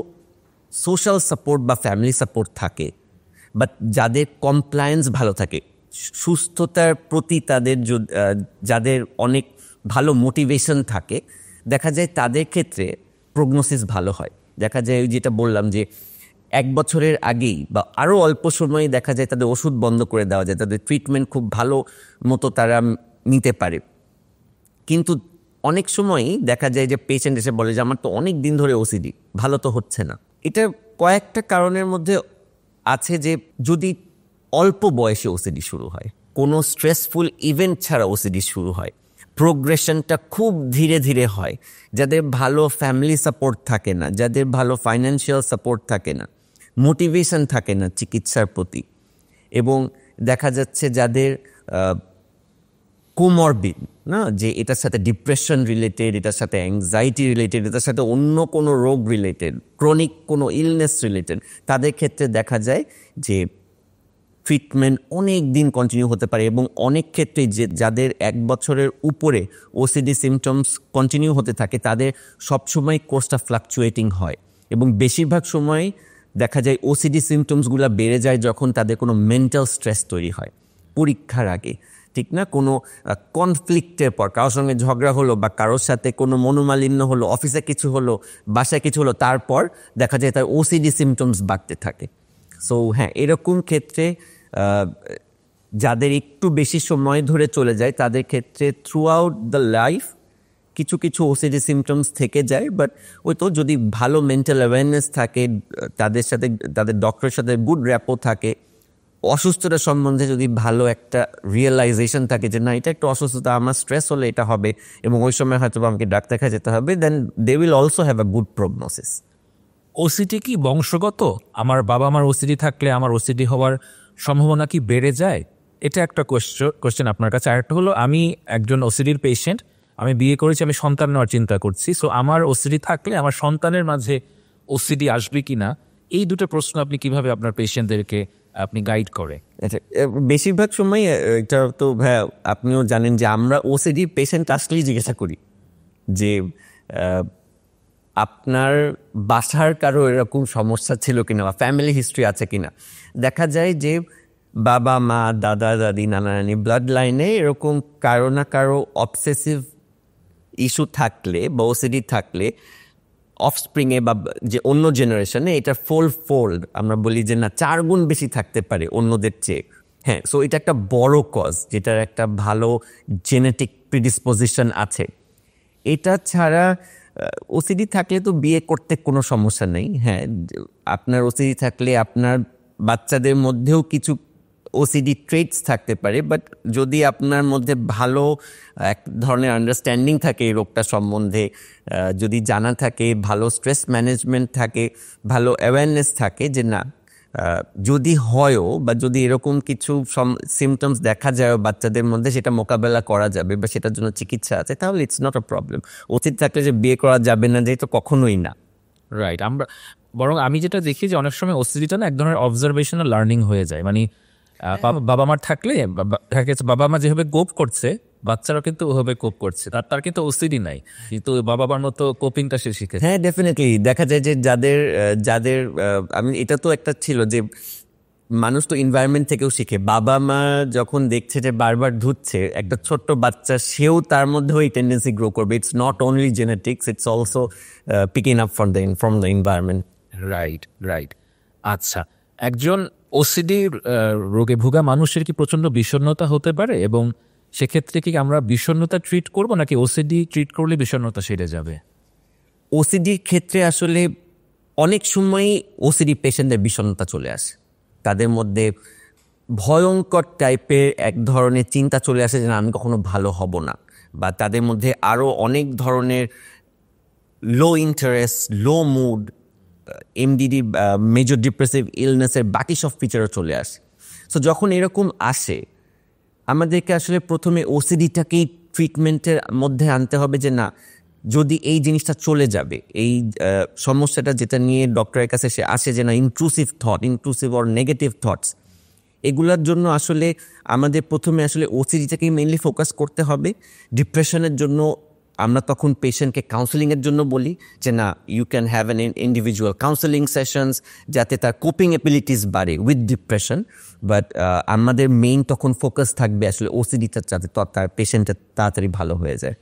সোশ্যাল সাপোর্ট বা ফ্যামিলি সাপোর্ট থাকে, বাট যাদের কমপ্লায়েন্স ভালো থাকে, সুস্থতার প্রতি তাদের যাদের অনেক ভালো মোটিভেশন থাকে, দেখা যায় তাদের ক্ষেত্রে প্রগনোসিস ভালো হয়। দেখা যায় যেটা বললাম যে 1 বছরের আগেই বা আরও অল্প সময়ে দেখা যায় তাদের ওষুধ বন্ধ করে দেওয়া যায়, তাদের ট্রিটমেন্ট খুব ভালো মতো তারা নিতে পারে। কিন্তু অনেক সময়ই দেখা যায় যে পেশেন্ট এসে বলে যে আমার তো অনেক দিন ধরে ওসিডি, ভালো তো হচ্ছে না। এটা কয়েকটা কারণের মধ্যে আছে যে যদি অল্প বয়সে ওসিডি শুরু হয়, কোনো স্ট্রেসফুল ইভেন্ট ছাড়া ওসিডি শুরু হয়, প্রোগ্রেশনটা খুব ধীরে ধীরে হয়, যাদের ভালো ফ্যামিলি সাপোর্ট থাকে না, যাদের ভালো ফাইন্যান্সিয়াল সাপোর্ট থাকে না, মোটিভেশন থাকে না চিকিৎসার প্রতি, এবং দেখা যাচ্ছে যাদের কোমরবিড না, যে এটার সাথে ডিপ্রেশন রিলেটেড, এটার সাথে অ্যাংজাইটি রিলেটেড, এটার সাথে অন্য কোনো রোগ রিলেটেড, ক্রনিক কোনো ইলনেস রিলেটেড, তাদের ক্ষেত্রে দেখা যায় যে ট্রিটমেন্ট অনেক দিন কন্টিনিউ হতে পারে। এবং অনেক ক্ষেত্রেই যে যাদের 1 বছরের উপরে ওসিডি সিমটমস কন্টিনিউ হতে থাকে, তাদের সবসময় কোর্সটা ফ্লাকচুয়েটিং হয়, এবং বেশিরভাগ সময় দেখা যায় ওসিডি সিমটমসগুলো বেড়ে যায় যখন তাদের কোনো মেন্টাল স্ট্রেস তৈরি হয়, পরীক্ষার আগে, ঠিক না, কোনো কনফ্লিক্টের পর, কারোর সঙ্গে ঝগড়া হলো বা কারোর সাথে কোনো মনোমালিন্য হলো, অফিসে কিছু হলো, বাসায় কিছু হলো, তারপর দেখা যায় তার ওসিডি সিমটমস বাড়তে থাকে। সো হ্যাঁ, এরকম ক্ষেত্রে যাদের একটু বেশি সময় ধরে চলে যায়, তাদের ক্ষেত্রে থ্রু আউট দ্য লাইফ কিছু কিছু ওসিডি সিমটমস থেকে যায়। বাট ওই তো যদি ভালো মেন্টাল অ্যাওয়ারনেস থাকে, তাদের সাথে তাদের ডক্টরের সাথে গুড র্যাপো থাকে, অসুস্থতা সম্বন্ধে যদি ভালো একটা রিয়েলাইজেশন থাকে যে না, এটা একটা অসুস্থতা, আমার স্ট্রেস হলে এটা হবে এবং ওই সময় হয়তো আমাকে ডাক্তার কাছে যেতে হবে, then they will also have a good prognosis. OCD কি বংশগত? আমার বাবা মার ওসিডি থাকলে আমার ওসিডি হওয়ার সম্ভাবনা কি বেড়ে যায়? এটা একটা কোয়েশ্চেন আপনার কাছে। আরেকটা হলো, আমি একজন ওসিডির পেশেন্ট, আমি বিয়ে করেছি, আমি সন্তান নেওয়ার চিন্তা করছি, সো আমার ওসিডি থাকলে আমার সন্তানের মাঝে ওসিডি আসবে কিনা, এই দুটো প্রশ্ন আপনি কিভাবে আপনার পেশেন্টদেরকে আপনি গাইড করে? আচ্ছা, বেশিরভাগ সময় এটা তো ভাইয়া আপনিও জানেন যে আমরা ওসিডি পেশেন্ট আসলেই জিজ্ঞাসা করি যে আপনার বাসার কারো এরকম সমস্যা ছিল কিনা বা ফ্যামিলি হিস্ট্রি আছে কিনা। দেখা যায় যে বাবা মা, দাদা দাদি, নানা নানি, ব্লাড লাইনে এরকম কারো না কারো অবসেসিভ ইস্যু থাকলে বা ওসিডি থাকলে অফস্প্রিংয়ে বা যে অন্য জেনারেশনে এটা ফোল্ড আমরা বলি যে না, 4 গুণ বেশি থাকতে পারে অন্যদের চেয়ে। হ্যাঁ, সো এটা একটা বড় কজ, যেটার একটা ভালো জেনেটিক প্রিডিসপোজিশন আছে। এটা ছাড়া ওসিডি থাকলে তো বিয়ে করতে কোনো সমস্যা নেই। হ্যাঁ, আপনার ওসিডি থাকলে আপনার বাচ্চাদের মধ্যেও কিছু ওসিডি ট্রেটস থাকতে পারে, বাট যদি আপনার মধ্যে ভালো এক ধরনের আন্ডারস্ট্যান্ডিং থাকে এই রোগটা সম্বন্ধে, যদি জানা থাকে, ভালো স্ট্রেস ম্যানেজমেন্ট থাকে, ভালো অ্যাওয়ারনেস থাকে যে না, যদি হয়ও বা যদি এরকম কিছু সিমটমস দেখা যায় বাচ্চাদের মধ্যে, সেটা মোকাবেলা করা যাবে বা সেটার জন্য চিকিৎসা আছে, তাহলে it's not a problem. OCD থাকলে যে বিয়ে করা যাবে না, যেহেতু কখনোই না। রাইট। বরং আমি যেটা দেখি যে অনেক সময় ওসিডিটা না এক ধরনের অবজারভেশনাল লার্নিং হয়ে যায়। মানে বাবা মার থাকলে বাবা মা যেভাবে কোপ করছে, বাচ্চারা কিন্তু ওভাবে কোপ করছে, তার কিন্তু ওসিডি নাই, কিন্তু বাবা মার মতো কোপিংটা সে শিখেছে। হ্যাঁ, ডেফিনেটলি দেখা যায় যে যাদের আমি এটা তো একটা ছিল যে মানুষ তো এনভায়রনমেন্ট থেকেও শিখে। বাবা মা যখন দেখছে যে বারবার ধুচ্ছে একটা ছোট্ট বাচ্চা, সেও তার মধ্যে ওই টেন্ডেন্সি গ্রো করবে। It's not only genetics, it's also picking up from the environment. Right. আচ্ছা, একজন ওসিডি রোগে ভোগা মানুষের কি প্রচন্ড বিষণ্ণতা হতে পারে, এবং সেক্ষেত্রে কি আমরা বিষণ্ণতা ট্রিট করব নাকি ওসিডি ট্রিট করলে বিষণ্ণতা সেরে যাবে? ওসিডির ক্ষেত্রে আসলে অনেক সময়ই ওসিডি পেশেন্টদের বিষণ্ণতা চলে আসে, তাদের মধ্যে ভয়ঙ্কর টাইপের এক ধরনের চিন্তা চলে আসে যে না, আমি কখনো ভালো হব না, বা তাদের মধ্যে আরও অনেক ধরনের লো ইন্টারেস্ট, লো মুড, এমডিডি, মেজর ডিপ্রেসিভ ইলনেসের বাকি সব ফিচারও চলে আসে। সো যখন এরকম আসে, আমাদেরকে আসলে প্রথমে ওসিডিটাকেই ট্রিটমেন্টের মধ্যে আনতে হবে যে না, যদি এই জিনিসটা চলে যাবে, এই সমস্যাটা যেটা নিয়ে ডক্টরের কাছে সে আসে যে না, ইন্ট্রুসিভ অর নেগেটিভ থটস, এগুলোর জন্য আসলে আমাদের প্রথমে আসলে ওসিডিটাকেই মেইনলি ফোকাস করতে হবে। ডিপ্রেশনের জন্য আমরা তখন পেশেন্টকে কাউন্সেলিংয়ের জন্য বলি যে না, you can have an individual counselling sessions, যাতে তার কোপিং অ্যাবিলিটিস বাড়ে উইথ ডিপ্রেশন। বাট আমাদের মেইন তখন ফোকাস থাকবে আসলে ওসিডিটা, যাতে তার পেশেন্টের তাড়াতাড়ি ভালো হয়ে যায়।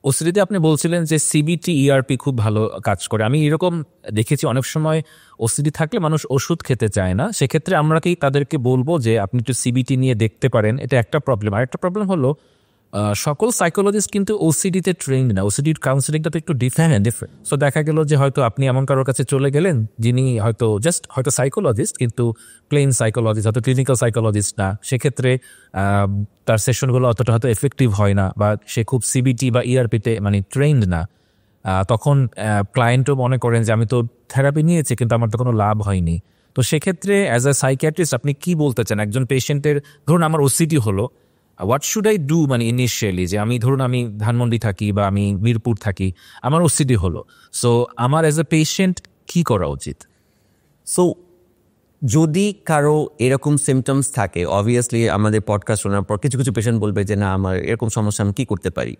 ওসিডিতে আপনি বলছিলেন যে সিবিটি ইআরপি খুব ভালো কাজ করে। আমি এরকম দেখেছি অনেক সময় ওসিডি থাকলে মানুষ ওষুধ খেতে চায় না, সেক্ষেত্রে আমরা কি তাদেরকে বলবো যে আপনি একটু সিবিটি নিয়ে দেখতে পারেন? এটা একটা প্রবলেম। আর একটা প্রবলেম হলো সকল সাইকোলজিস্ট কিন্তু ওসিডিতে ট্রেন্ড না। ওসিডির কাউন্সিলিংটা তো একটু ডিফারেন্ট। সো দেখা গেল যে হয়তো আপনি এমন কারোর কাছে চলে গেলেন যিনি হয়তো সাইকোলজিস্ট, কিন্তু প্লেন সাইকোলজিস্ট, হয়তো ক্লিনিক্যাল সাইকোলজিস্ট না। সেক্ষেত্রে তার সেশনগুলো অতটা হয়তো এফেক্টিভ হয় না, বা সে খুব সিবিটি বা ইআরপিতে মানে ট্রেন্ড না। তখন ক্লায়েন্টও মনে করেন যে আমি তো থেরাপি নিয়েছি কিন্তু আমার তো কোনো লাভ হয়নি। তো সেক্ষেত্রে অ্যাজ আ সাইকিয়াট্রিস্ট আপনি কি বলতে চান একজন পেশেন্টের, ধরুন আমার ওসিডি হলো, হোয়াট শুড আই ডু? মানে ইনিশিয়ালি যে আমি ধানমন্ডি থাকি বা আমি মিরপুর থাকি, আমার ওসিডি হলো, সো আমার অ্যাজ এ পেশেন্ট কি করা উচিত? সো যদি কারো এরকম সিমটমস থাকে, অবভিয়াসলি আমাদের পডকাস্ট শোনার পর কিছু কিছু পেশেন্ট বলবে যে না, আমার এরকম সমস্যা, আমি কী করতে পারি?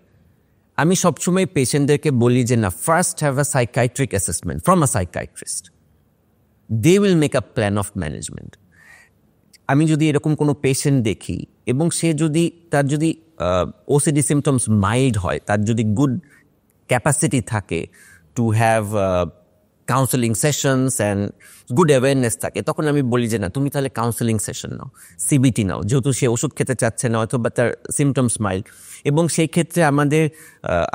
আমি সবসময় পেশেন্টদেরকে বলি যে না, first have a psychiatric assessment from a psychiatrist. They will make a plan of management. আমি যদি এরকম কোনো পেশেন্ট দেখি এবং তার যদি ওসিডি সিমটমস মাইল্ড হয়, তার যদি গুড ক্যাপাসিটি থাকে to have counselling sessions and good awareness থাকে, তখন আমি বলি যে না, তুমি তাহলে কাউন্সেলিং সেশন নাও, সিবিটি নাও, যেহেতু সে ওষুধ খেতে চাচ্ছে না অথবা তার সিমটমস মাইল্ড। এবং সেই ক্ষেত্রে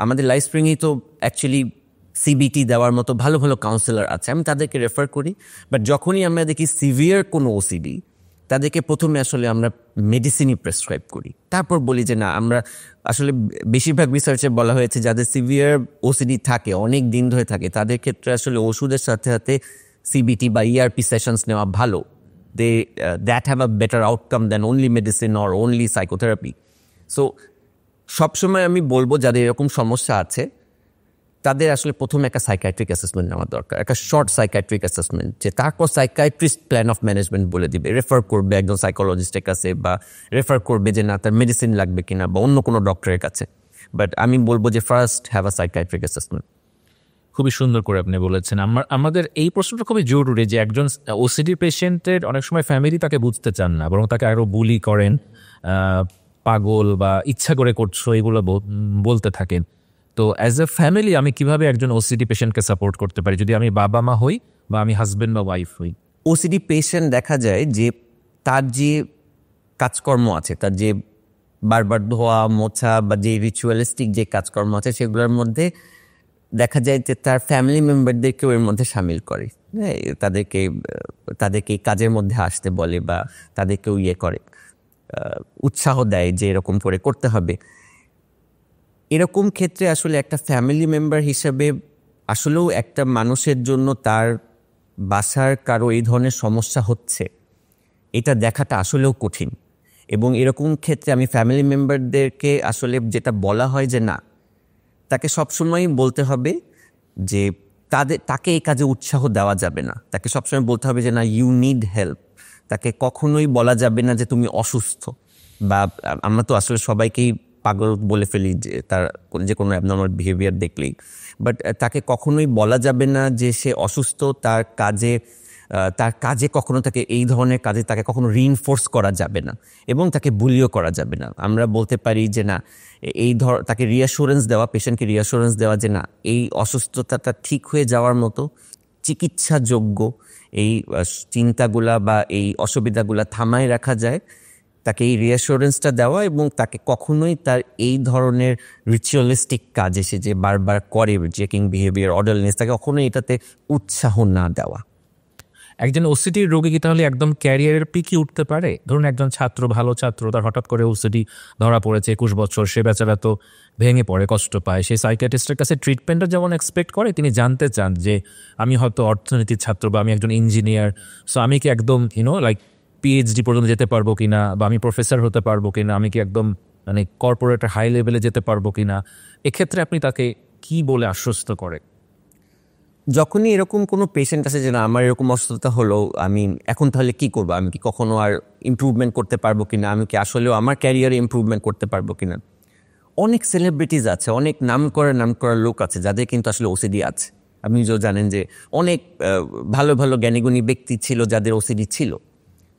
আমাদের লাইফ স্প্রিংয়েই তো অ্যাকচুয়ালি সিবিটি দেওয়ার মতো ভালো ভালো কাউন্সেলর আছে, আমি তাদেরকে রেফার করি। বাট যখনই আমরা দেখি সিভিয়ার কোনো ওসিডি, তাদেরকে প্রথমে আসলে আমরা মেডিসিনই প্রেসক্রাইব করি, তারপর বলি যে না, আমরা আসলে বেশিরভাগ রিসার্চে বলা হয়েছে যাদের সিভিয়ার ওসিডি থাকে, অনেক দিন ধরে থাকে, তাদের ক্ষেত্রে আসলে ওষুধের সাথে সাথে সিবিটি বা ইআরপি সেশনস নেওয়া ভালো। That have a better outcome than only medicine or only psychotherapy. So সবসময় আমি বলবো যাদের এরকম সমস্যা আছে তাদের আসলে প্রথমে একটা সাইকাইট্রিক অ্যাসেসমেন্ট নেওয়া দরকার, একটা শর্ট সাইকাইট্রিক অ্যাসেসমেন্ট, যে তারপর সাইকাইট্রিস্ট প্ল্যান অফ ম্যানেজমেন্ট বলে দিবে, রেফার করবে একজন সাইকোলজিস্টের কাছে, বা রেফার করবে যে না, তার মেডিসিন লাগবে কিনা বা অন্য কোনো ডক্টরের কাছে। বাট আমি বলবো যে first have a psychiatric assessment. খুবই সুন্দর করে আপনি বলেছেন। আমাদের এই প্রশ্নটা খুবই জরুরি যে একজন ওসিডি পেশেন্টের অনেক সময় ফ্যামিলি তাকে বুঝতে চান না, বরং তাকে আরও বুলি করেন, পাগল বা ইচ্ছা করে করছো, এগুলো বলতে থাকেন। তো অ্যাজ এ ফ্যামিলি আমি কিভাবে একজন ওসিডি পেশেন্টকে সাপোর্ট করতে পারি, যদি আমি বাবা মা হই বা আমি হাজব্যান্ড বা ওয়াইফ হই? ওসিডি পেশেন্ট দেখা যায় যে তার যে কাজকর্ম আছে, তার যে বারবার ধোয়া মোছা বা যে রিচুয়ালিস্টিক যে কাজকর্ম আছে, সেগুলোর মধ্যে দেখা যায় যে তার ফ্যামিলি মেম্বারদেরকেও এর মধ্যে সামিল করে, হ্যাঁ, তাদেরকে কাজের মধ্যে আসতে বলে বা তাদেরকেও করে, উৎসাহ দেয় যে এরকম করে করতে হবে। এরকম ক্ষেত্রে আসলে একটা ফ্যামিলি মেম্বার হিসেবে আসলেও একটা মানুষের জন্য তার বাসার কারো এই ধরনের সমস্যা হচ্ছে, এটা দেখাটা আসলেও কঠিন। এবং এরকম ক্ষেত্রে আমি ফ্যামিলি মেম্বারদেরকে আসলে যেটা বলা হয় যে না, তাকে সবসময়ই বলতে হবে যে তাকে এই কাজে উৎসাহ দেওয়া যাবে না, তাকে সবসময় বলতে হবে যে না, ইউ নিড হেল্প। তাকে কখনোই বলা যাবে না যে তুমি অসুস্থ, বা আমরা তো আসলে সবাইকেই পাগল বলে ফেলি যে তার যে কোনো অ্যাবনর্মাল বিহেভিয়ার দেখলেই। বাট তাকে কখনোই বলা যাবে না যে সে অসুস্থ, তার কাজে কখনো তাকে এই ধরনের কাজে তাকে কখনো রিইনফোর্স করা যাবে না, এবং তাকে বুলিও করা যাবে না। আমরা বলতে পারি যে না, তাকে রিঅ্যাসুরেন্স দেওয়া, পেশেন্টকে রিঅ্যাসুরেন্স দেওয়া যে না, এই অসুস্থতাটা ঠিক হয়ে যাওয়ার মতো চিকিৎসাযোগ্য, এই চিন্তাগুলা বা এই অসুবিধাগুলা থামায় রাখা যায়, তাকে এই রিঅ্যাসুরেন্সটা দেওয়া, এবং তাকে কখনোই তার এই ধরনের রিচুয়ালিস্টিক কাজ এসে যে বারবার করে চেকিং বিহেভিয়ার, অর্ডারলিনেস, তাকে কখনোই এটাতে উৎসাহ না দেওয়া। একজন ওসিডি রোগী কি তাহলে একদম ক্যারিয়ারের পিকে উঠতে পারে? ধরুন একজন ছাত্র, ভালো ছাত্র, তার হঠাৎ করে ওসিডি ধরা পড়েছে, 21 বছর, সে বেচারা তো ভেঙে পড়ে, কষ্ট পায়। সেই সাইকিয়াট্রিস্টের কাছে ট্রিটমেন্টটা যেমন এক্সপেক্ট করে, তিনি জানতে চান যে আমি হয়তো অর্থনীতির ছাত্র বা আমি একজন ইঞ্জিনিয়ার, সো আমি কি একদম লাইক পিএইচডি পর্যন্ত যেতে পারবো কিনা, বা আমি প্রফেসর হতে পারবো কিনা, আমি কি একদম মানে কর্পোরেটের হাই লেভেলে যেতে পারবো কিনা? এক্ষেত্রে আপনি তাকে কি বলে আশ্বস্ত করে? যখনই এরকম কোনো পেশেন্ট আছে যে না, আমার এরকম অসুস্থতা হলো, আমি এখন তাহলে কি করবো, আমি কি কখনো আর ইমপ্রুভমেন্ট করতে পারবো কিনা, আমি কি আসলেও আমার ক্যারিয়ারে ইমপ্রুভমেন্ট করতে পারবো কিনা, অনেক সেলিব্রিটিজ আছে, অনেক নাম করা লোক আছে যাদের কিন্তু আসলে ওসিডি আছে। আপনি যে জানেন যে অনেক ভালো ভালো জ্ঞানীগুণী ব্যক্তি ছিল যাদের ওসিডি ছিল।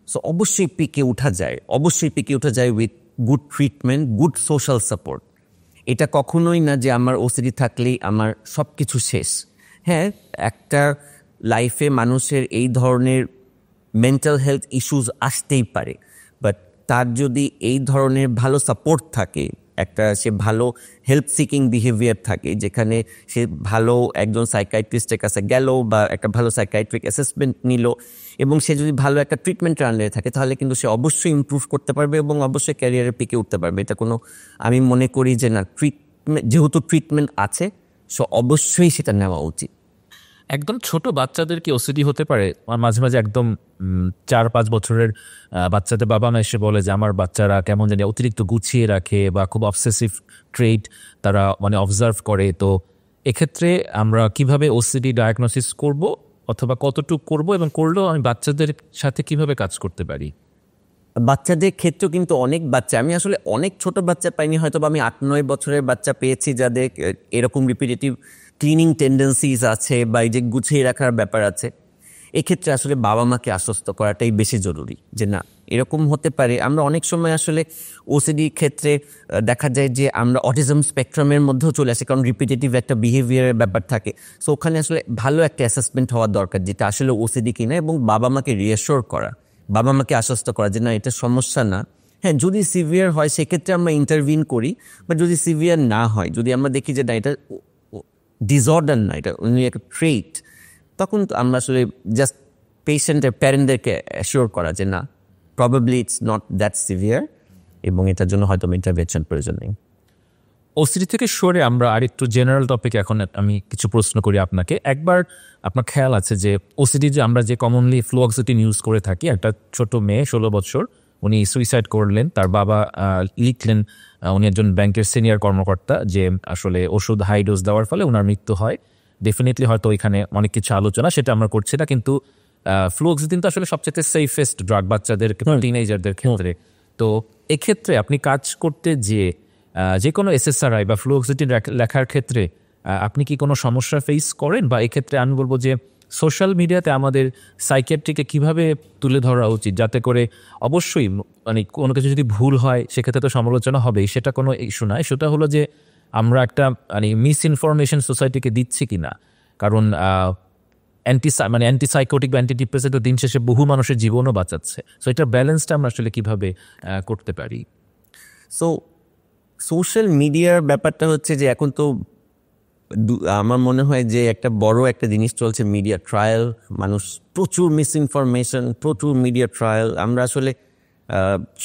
সো অবশ্যই পিকে উঠা যায় with good treatment, good social support. এটা কখনোই না যে আমার ওসিডি থাকলেই আমার সব কিছু শেষ। হ্যাঁ, একটা লাইফে মানুষের এই ধরনের মেন্টাল হেলথ ইস্যুস আসতেই পারে, বাট তার যদি এই ধরনের ভালো সাপোর্ট থাকে, সে ভালো হেল্প সিকিং বিহেভিয়ার থাকে, যেখানে সে ভালো একজন সাইকাইট্রিস্টের কাছে গেল বা একটা ভালো সাইকাইট্রিক অ্যাসেসমেন্ট নিল, এবং সে যদি ভালো একটা ট্রিটমেন্ট আনলে থাকে, তাহলে কিন্তু সে অবশ্যই ইমপ্রুভ করতে পারবে এবং অবশ্যই ক্যারিয়ারের পিকে উঠতে পারবে। এটা কোনো, আমি মনে করি যে না, যেহেতু ট্রিটমেন্ট আছে, সো অবশ্যই সেটা নেওয়া উচিত। একদম ছোট বাচ্চাদের কি ওসিডি হতে পারে? মাঝে মাঝে একদম 4-5 বছরের বাচ্চাদের বাবা মা এসে বলে যে আমার বাচ্চারা কেমন জানি অতিরিক্ত গুছিয়ে রাখে বা খুব অবসেসিভ ট্রেট তারা মানে অবজার্ভ করে। তো এক্ষেত্রে আমরা কিভাবে ওসিডি ডায়াগনোসিস করব অথবা কতটুকু করব, এবং করলেও আমি বাচ্চাদের সাথে কিভাবে কাজ করতে পারি? বাচ্চাদের ক্ষেত্রেও কিন্তু অনেক বাচ্চা, আমি আসলে অনেক ছোট বাচ্চা পাইনি, হয়তো আমি 8-9 বছরের বাচ্চা পেয়েছি যাদের এরকম রিপিটেটিভ ক্লিনিং টেন্ডেন্সিজ আছে বা এই যে গুছিয়ে রাখার ব্যাপার আছে। এক্ষেত্রে আসলে বাবা মাকে আশ্বস্ত করাটাই বেশি জরুরি যে না, এরকম হতে পারে। আমরা অনেক সময় আসলে ওসিডির ক্ষেত্রে দেখা যায় যে আমরা অটিজম স্পেকট্রামের মধ্যেও চলে আসি, কারণ রিপিটেটিভ একটা বিহেভিয়ারের ব্যাপার থাকে। সো ওখানে আসলে ভালো একটা অ্যাসেসমেন্ট হওয়া দরকার, যেটা আসলে ওসিডি কিনা, এবং বাবা মাকে রিঅ্যাসিওর করা, বাবা মাকে আশ্বস্ত করা যে না, এটা সমস্যা না। হ্যাঁ, যদি সিভিয়ার হয় সেক্ষেত্রে আমরা ইন্টারভিন করি, বা যদি সিভিয়ার না হয়, যদি আমরা দেখি যে না, এটা ডিসঅর্ডার না, এটা একটা ট্রেট, তখন আমরা আসলে জাস্ট পেশেন্টের প্যারেন্টদেরকে অ্যাসিওর করা যে না, probably it's not that severe, এবং এটার জন্য হয়তো ইন্টারভেনশন প্রয়োজন নেই। ওসিডি থেকে সরে আমরা আরেকটু জেনারেল টপিক, এখন আমি কিছু প্রশ্ন করি আপনাকে। একবার আপনার খেয়াল আছে যে ওসিডি যে আমরা যে কমনলি ফ্লুঅক্সেটিন ইউজ করে থাকি, একটা ছোট মেয়ে 16 বছর, উনি সুইসাইড করলেন, তার বাবা লিখলেন, উনি একজন ব্যাংকের সিনিয়র কর্মকর্তা, যে আসলে ওষুধ হাই ডোজ দেওয়ার ফলে ওনার মৃত্যু হয়। ডেফিনেটলি হয়তো ওইখানে অনেক কিছু আলোচনা, সেটা আমরা করছি না, কিন্তু ফ্লুঅক্সেটিন তো আসলে সবচেয়ে সেফেস্ট ড্রাগ বাচ্চাদের, টিনেজারদের ক্ষেত্রে। তো এক্ষেত্রে আপনি কাজ করতে যে কোনো এসএসআরআই বা ফ্লুঅক্সেটিন লেখার ক্ষেত্রে আপনি কি কোনো সমস্যা ফেস করেন? বা এক্ষেত্রে আমি বলবো যে সোশ্যাল মিডিয়াতে আমাদের সাইকিয়াট্রিকে কিভাবে তুলে ধরা উচিত, যাতে করে অবশ্যই মানে কোনো কিছু যদি ভুল হয় সেক্ষেত্রে তো সমালোচনা হবেই, সেটা কোনো ইস্যু নয়। সেটা হলো যে আমরা একটা মানে মিস ইনফরমেশন সোসাইটিকে দিচ্ছি কিনা, কারণ অ্যান্টিসাইকোটিক বা অ্যান্টিডিপ্রেসেন্ট দিন শেষে বহু মানুষের জীবনও বাঁচাচ্ছে। সো এটার ব্যালেন্সটা আমরা আসলে কিভাবে করতে পারি? সো সোশ্যাল মিডিয়ার ব্যাপারটা হচ্ছে যে এখন তো আমার মনে হয় যে একটা বড় একটা জিনিস চলছে, মিডিয়া ট্রায়াল। মানুষ প্রচুর মিস ইনফরমেশন, প্রচুর মিডিয়া ট্রায়াল। আমরা আসলে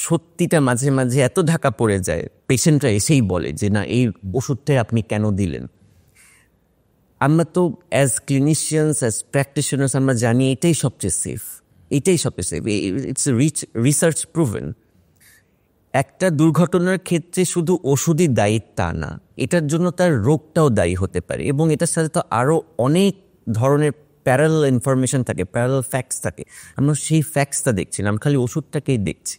সত্যিটা মাঝে মাঝে এত ঢাকা পড়ে যায়, পেশেন্টরা এসেই বলে যে না, এই ওষুধটাই আপনি কেন দিলেন। আমরা তো অ্যাজ ক্লিনিশিয়ানস, অ্যাজ প্র্যাকটিশনার্স আমরা জানি এটাই সবচেয়ে সেফ, ইটস রিসার্চ প্রুভেন। একটা দুর্ঘটনার ক্ষেত্রে শুধু ওষুধই দায়ী তা না, এটার জন্য তার রোগটাও দায়ী হতে পারে, এবং এটার সাথে তো আরও অনেক ধরনের প্যারালাল ইনফরমেশন থাকে, প্যারালাল ফ্যাক্টস থাকে। আমরা সেই ফ্যাক্টসটা দেখছি না, আমরা খালি ওষুধটাকেই দেখছি।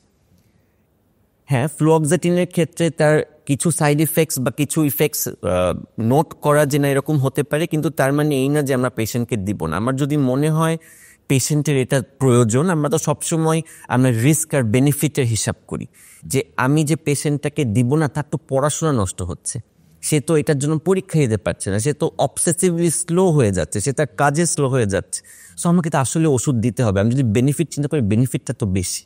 হ্যাঁ, ফ্লুঅক্সেটিনের ক্ষেত্রে তার কিছু সাইড ইফেক্টস বা কিছু ইফেক্টস নোট করা যে না এরকম হতে পারে, কিন্তু তার মানে এই না যে আমরা পেশেন্টকে দিব না। আমার যদি মনে হয় পেশেন্টের এটা প্রয়োজন, আমরা তো সবসময় আমরা রিস্ক আর বেনিফিটের হিসাব করি, যে আমি যে পেশেন্টটাকে দিব না, তার তো পড়াশোনা নষ্ট হচ্ছে, সে তো এটার জন্য পরীক্ষা দিতে পারছে না, সে তো অবসেসিভলি স্লো হয়ে যাচ্ছে, সে তার কাজে স্লো হয়ে যাচ্ছে। সো আমাকে তো আসলে ওষুধ দিতে হবে। আমি যদি বেনিফিট চিন্তা করি, বেনিফিটটা তো বেশি।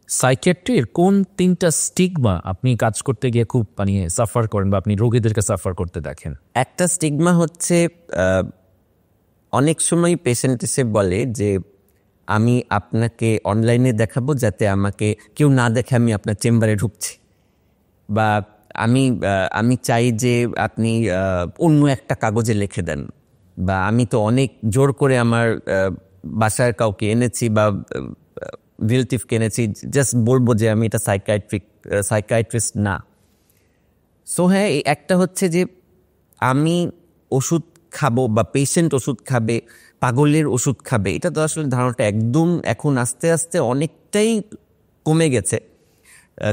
সাইকিয়াট্রির কোন 3টা স্টিগমা আপনি কাজ করতে গিয়ে খুব মানে সাফার করেন বা আপনি রোগীদেরকে সাফার করতে দেখেন? একটা স্টিগমা হচ্ছে অনেক সময় পেশেন্ট এসে বলে যে আমি আপনাকে অনলাইনে দেখাবো যাতে আমাকে কেউ না দেখে আমি আপনার চেম্বারে ঢুকছি, বা আমি চাই যে আপনি অন্য একটা কাগজে লিখে দেন, বা আমি তো অনেক জোর করে আমার বাসার কাউকে এনেছি বা রিলেটিভকে এনেছি, জাস্ট বলবো যে আমি এটা সাইকিয়াট্রিস্ট না। সো হ্যাঁ, একটা হচ্ছে যে আমি ওষুধ খাবো বা পেশেন্ট ওষুধ খাবে, পাগলের ওষুধ খাবে, এটা তো আসলে ধারণাটা একদম এখন আস্তে আস্তে অনেকটাই কমে গেছে।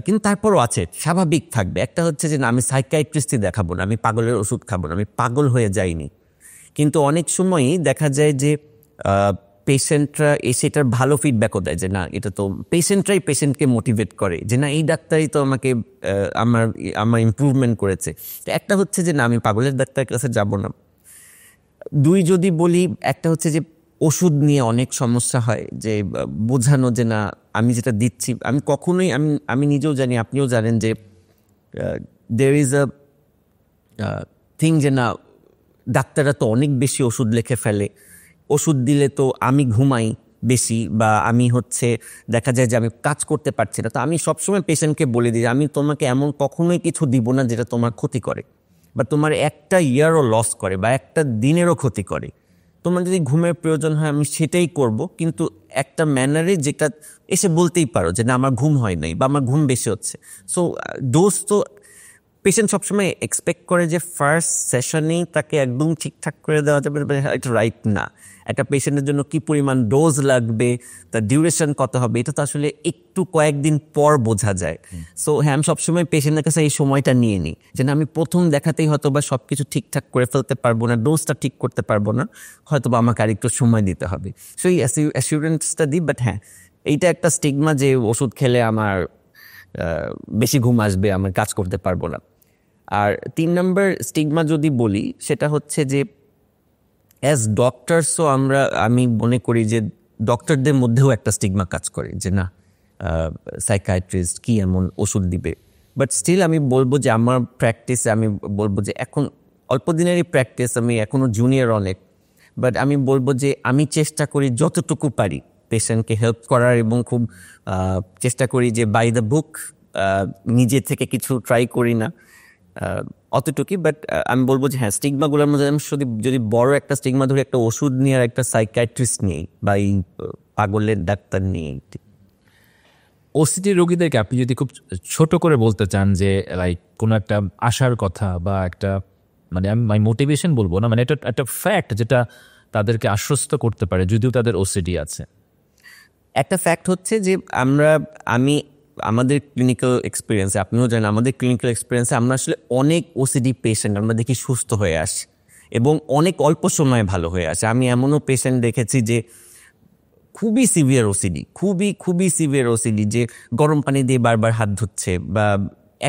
কিন্তু তারপরও আছে, স্বাভাবিক থাকবে। একটা হচ্ছে যে না, আমি সাইকিয়াট্রিস্টই দেখাবো না, আমি পাগলের ওষুধ খাবো না, আমি পাগল হয়ে যাইনি। কিন্তু অনেক সময়ই দেখা যায় যে পেশেন্টরা এসে এটার ভালো ফিডব্যাকও দেয় যে না, এটা তো পেশেন্টরাই পেশেন্টকে মোটিভেট করে যে না, এই ডাক্তারই তো আমাকে আমার আমার ইমপ্রুভমেন্ট করেছে। তো একটা হচ্ছে যে না, আমি পাগলের ডাক্তারের কাছে যাব না। দুই যদি বলি, একটা হচ্ছে যে ওষুধ নিয়ে অনেক সমস্যা হয়, যে বোঝানো যে না, আমি যেটা দিচ্ছি, আমি কখনোই আমি নিজেও জানি, আপনিও জানেন যে দের ইজ আ থিং যে না, ডাক্তাররা তো অনেক বেশি ওষুধ লিখে ফেলে, ওষুধ দিলে তো আমি ঘুমাই বেশি, বা আমি হচ্ছে দেখা যায় যে আমি কাজ করতে পারছি না। তো আমি সবসময় পেশেন্টকে বলে দিই, আমি তোমাকে এমন কখনোই কিছু দিব না যেটা তোমার ক্ষতি করে, বা তোমার একটা ইয়ারও লস করে, বা একটা দিনেরও ক্ষতি করে। তোমার যদি ঘুমের প্রয়োজন হয় আমি সেটাই করব, কিন্তু একটা ম্যানারে যেটা এসে বলতেই পারো যে না, আমার ঘুম হয় নাই বা আমার ঘুম বেশি হচ্ছে। সো ডোজ তো পেশেন্ট সবসময় এক্সপেক্ট করে যে ফার্স্ট সেশনেই তাকে একদম ঠিকঠাক করে দেওয়া যাবে, এটা রাইট না। একটা পেশেন্টের জন্য কি পরিমাণ ডোজ লাগবে, তার ডিউরেশন কত হবে, এটা তো আসলে একটু কয়েকদিন পর বোঝা যায়। সো হ্যাঁ, আমি সবসময় পেশেন্টের কাছে এই সময়টা নিয়ে নিই যে না, আমি প্রথম দেখাতেই হয়তো বা সব কিছু ঠিকঠাক করে ফেলতে পারবো না, ডোজটা ঠিক করতে পারবো না, হয়তো বা আমাকে আরেকটু সময় দিতে হবে। সো এই অ্যাসিউরেন্সটা দিই। বাট হ্যাঁ, এইটা একটা স্টিগমা যে ওষুধ খেলে আমার বেশি ঘুম আসবে, আমার কাজ করতে পারবো না। আর 3 নম্বর স্টিগমা যদি বলি, সেটা হচ্ছে যে অ্যাজ ডক্টরসও আমি মনে করি যে ডক্টরদের মধ্যেও একটা স্টিগমা কাজ করে যে না, সাইকিয়াট্রিস্ট কি এমন ওষুধ দিবে। বাট স্টিল আমি বলবো যে আমার প্র্যাকটিসে আমি বলবো যে এখন অল্প দিনেরই প্র্যাকটিস, আমি এখনও জুনিয়র অনেক, বাট আমি বলবো যে আমি চেষ্টা করি যতটুকু পারি পেশেন্টকে হেল্প করার, এবং খুব চেষ্টা করি যে বাই দ্য বুক, নিজে থেকে কিছু ট্রাই করি না, অতটুকুই। বাট আমি বলবো যে হ্যাঁ, স্টিগমাগুলোর মধ্যে আমি যদি বড় একটা স্টিগমা ধরে একটা ওষুধ নিয়ে আর একটা সাইকিয়াট্রিস্ট নিয়ে বা এই পাগলের ডাক্তার নিয়ে। ওসিডি রোগীদেরকে আপনি যদি খুব ছোট করে বলতে চান যে লাইক কোনো একটা আশার কথা বা একটা, মানে আমি মোটিভেশন বলবো না, মানে এটা একটা ফ্যাক্ট যেটা তাদেরকে আশ্বস্ত করতে পারে যদিও তাদের ওসিডি আছে। একটা ফ্যাক্ট হচ্ছে যে আমাদের ক্লিনিক্যাল এক্সপিরিয়েন্সে, আপনিও জানেন, আমাদের ক্লিনিক্যাল এক্সপিরিয়েন্সে আমরা আসলে অনেক ওসিডি পেশেন্ট আমরা দেখি সুস্থ হয়ে আসে এবং অনেক অল্প সময়ে ভালো হয়ে আসে। আমি এমনও পেশেন্ট দেখেছি যে খুবই সিভিয়ার ওসিডি, খুবই সিভিয়ার ওসিডি, যে গরম পানি দিয়ে বারবার হাত ধুচ্ছে বা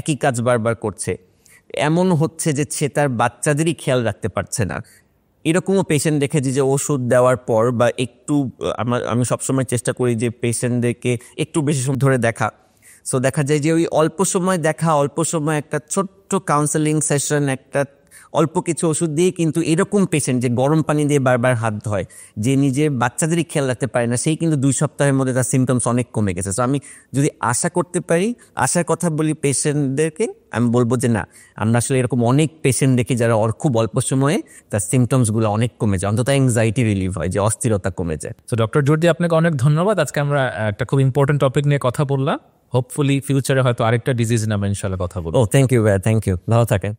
একই কাজ বারবার করছে, এমন হচ্ছে যে সে তার বাচ্চাদেরই খেয়াল রাখতে পারছে না। এরকমও পেশেন্ট দেখেছি যে ওষুধ দেওয়ার পর বা একটু, আমি সবসময় চেষ্টা করি যে পেশেন্টদেরকে একটু বেশি সময় ধরে দেখা। সো দেখা যায় যে ওই অল্প সময় দেখা, অল্প সময় একটা ছোট্ট কাউন্সেলিং সেশন, একটা অল্প কিছু ওষুধ দিয়ে কিন্তু এরকম পেশেন্ট যে গরম পানি দিয়ে বারবার হাত ধোয়, যে নিজের বাচ্চাদেরই খেয়াল রাখতে পারে না, সেই কিন্তু 2 সপ্তাহের মধ্যে তার সিমটমস অনেক কমে গেছে। সো আমি যদি আশা করতে পারি, আশার কথা বলি পেশেন্টদেরকে, আমি বলবো যে না, আমরা আসলে এরকম অনেক পেশেন্ট দেখি যারা খুব অল্প সময়ে তার সিমটমসগুলো অনেক কমে যায়, অন্তত অ্যাংজাইটি রিলিভ হয়, যে অস্থিরতা কমে যায়। তো ডক্টর জর্দি, আপনাকে অনেক ধন্যবাদ। আজকে আমরা একটা খুব ইম্পর্টেন্ট টপিক নিয়ে কথা বললাম। হোপফুলি ফিউচারে হয়তো আরেকটা ডিজিজ নামে ইনশাল্লাহ কথা বলবো। ও থ্যাংক ইউ ভাইয়া, থ্যাংক ইউ, ভালো থাকেন।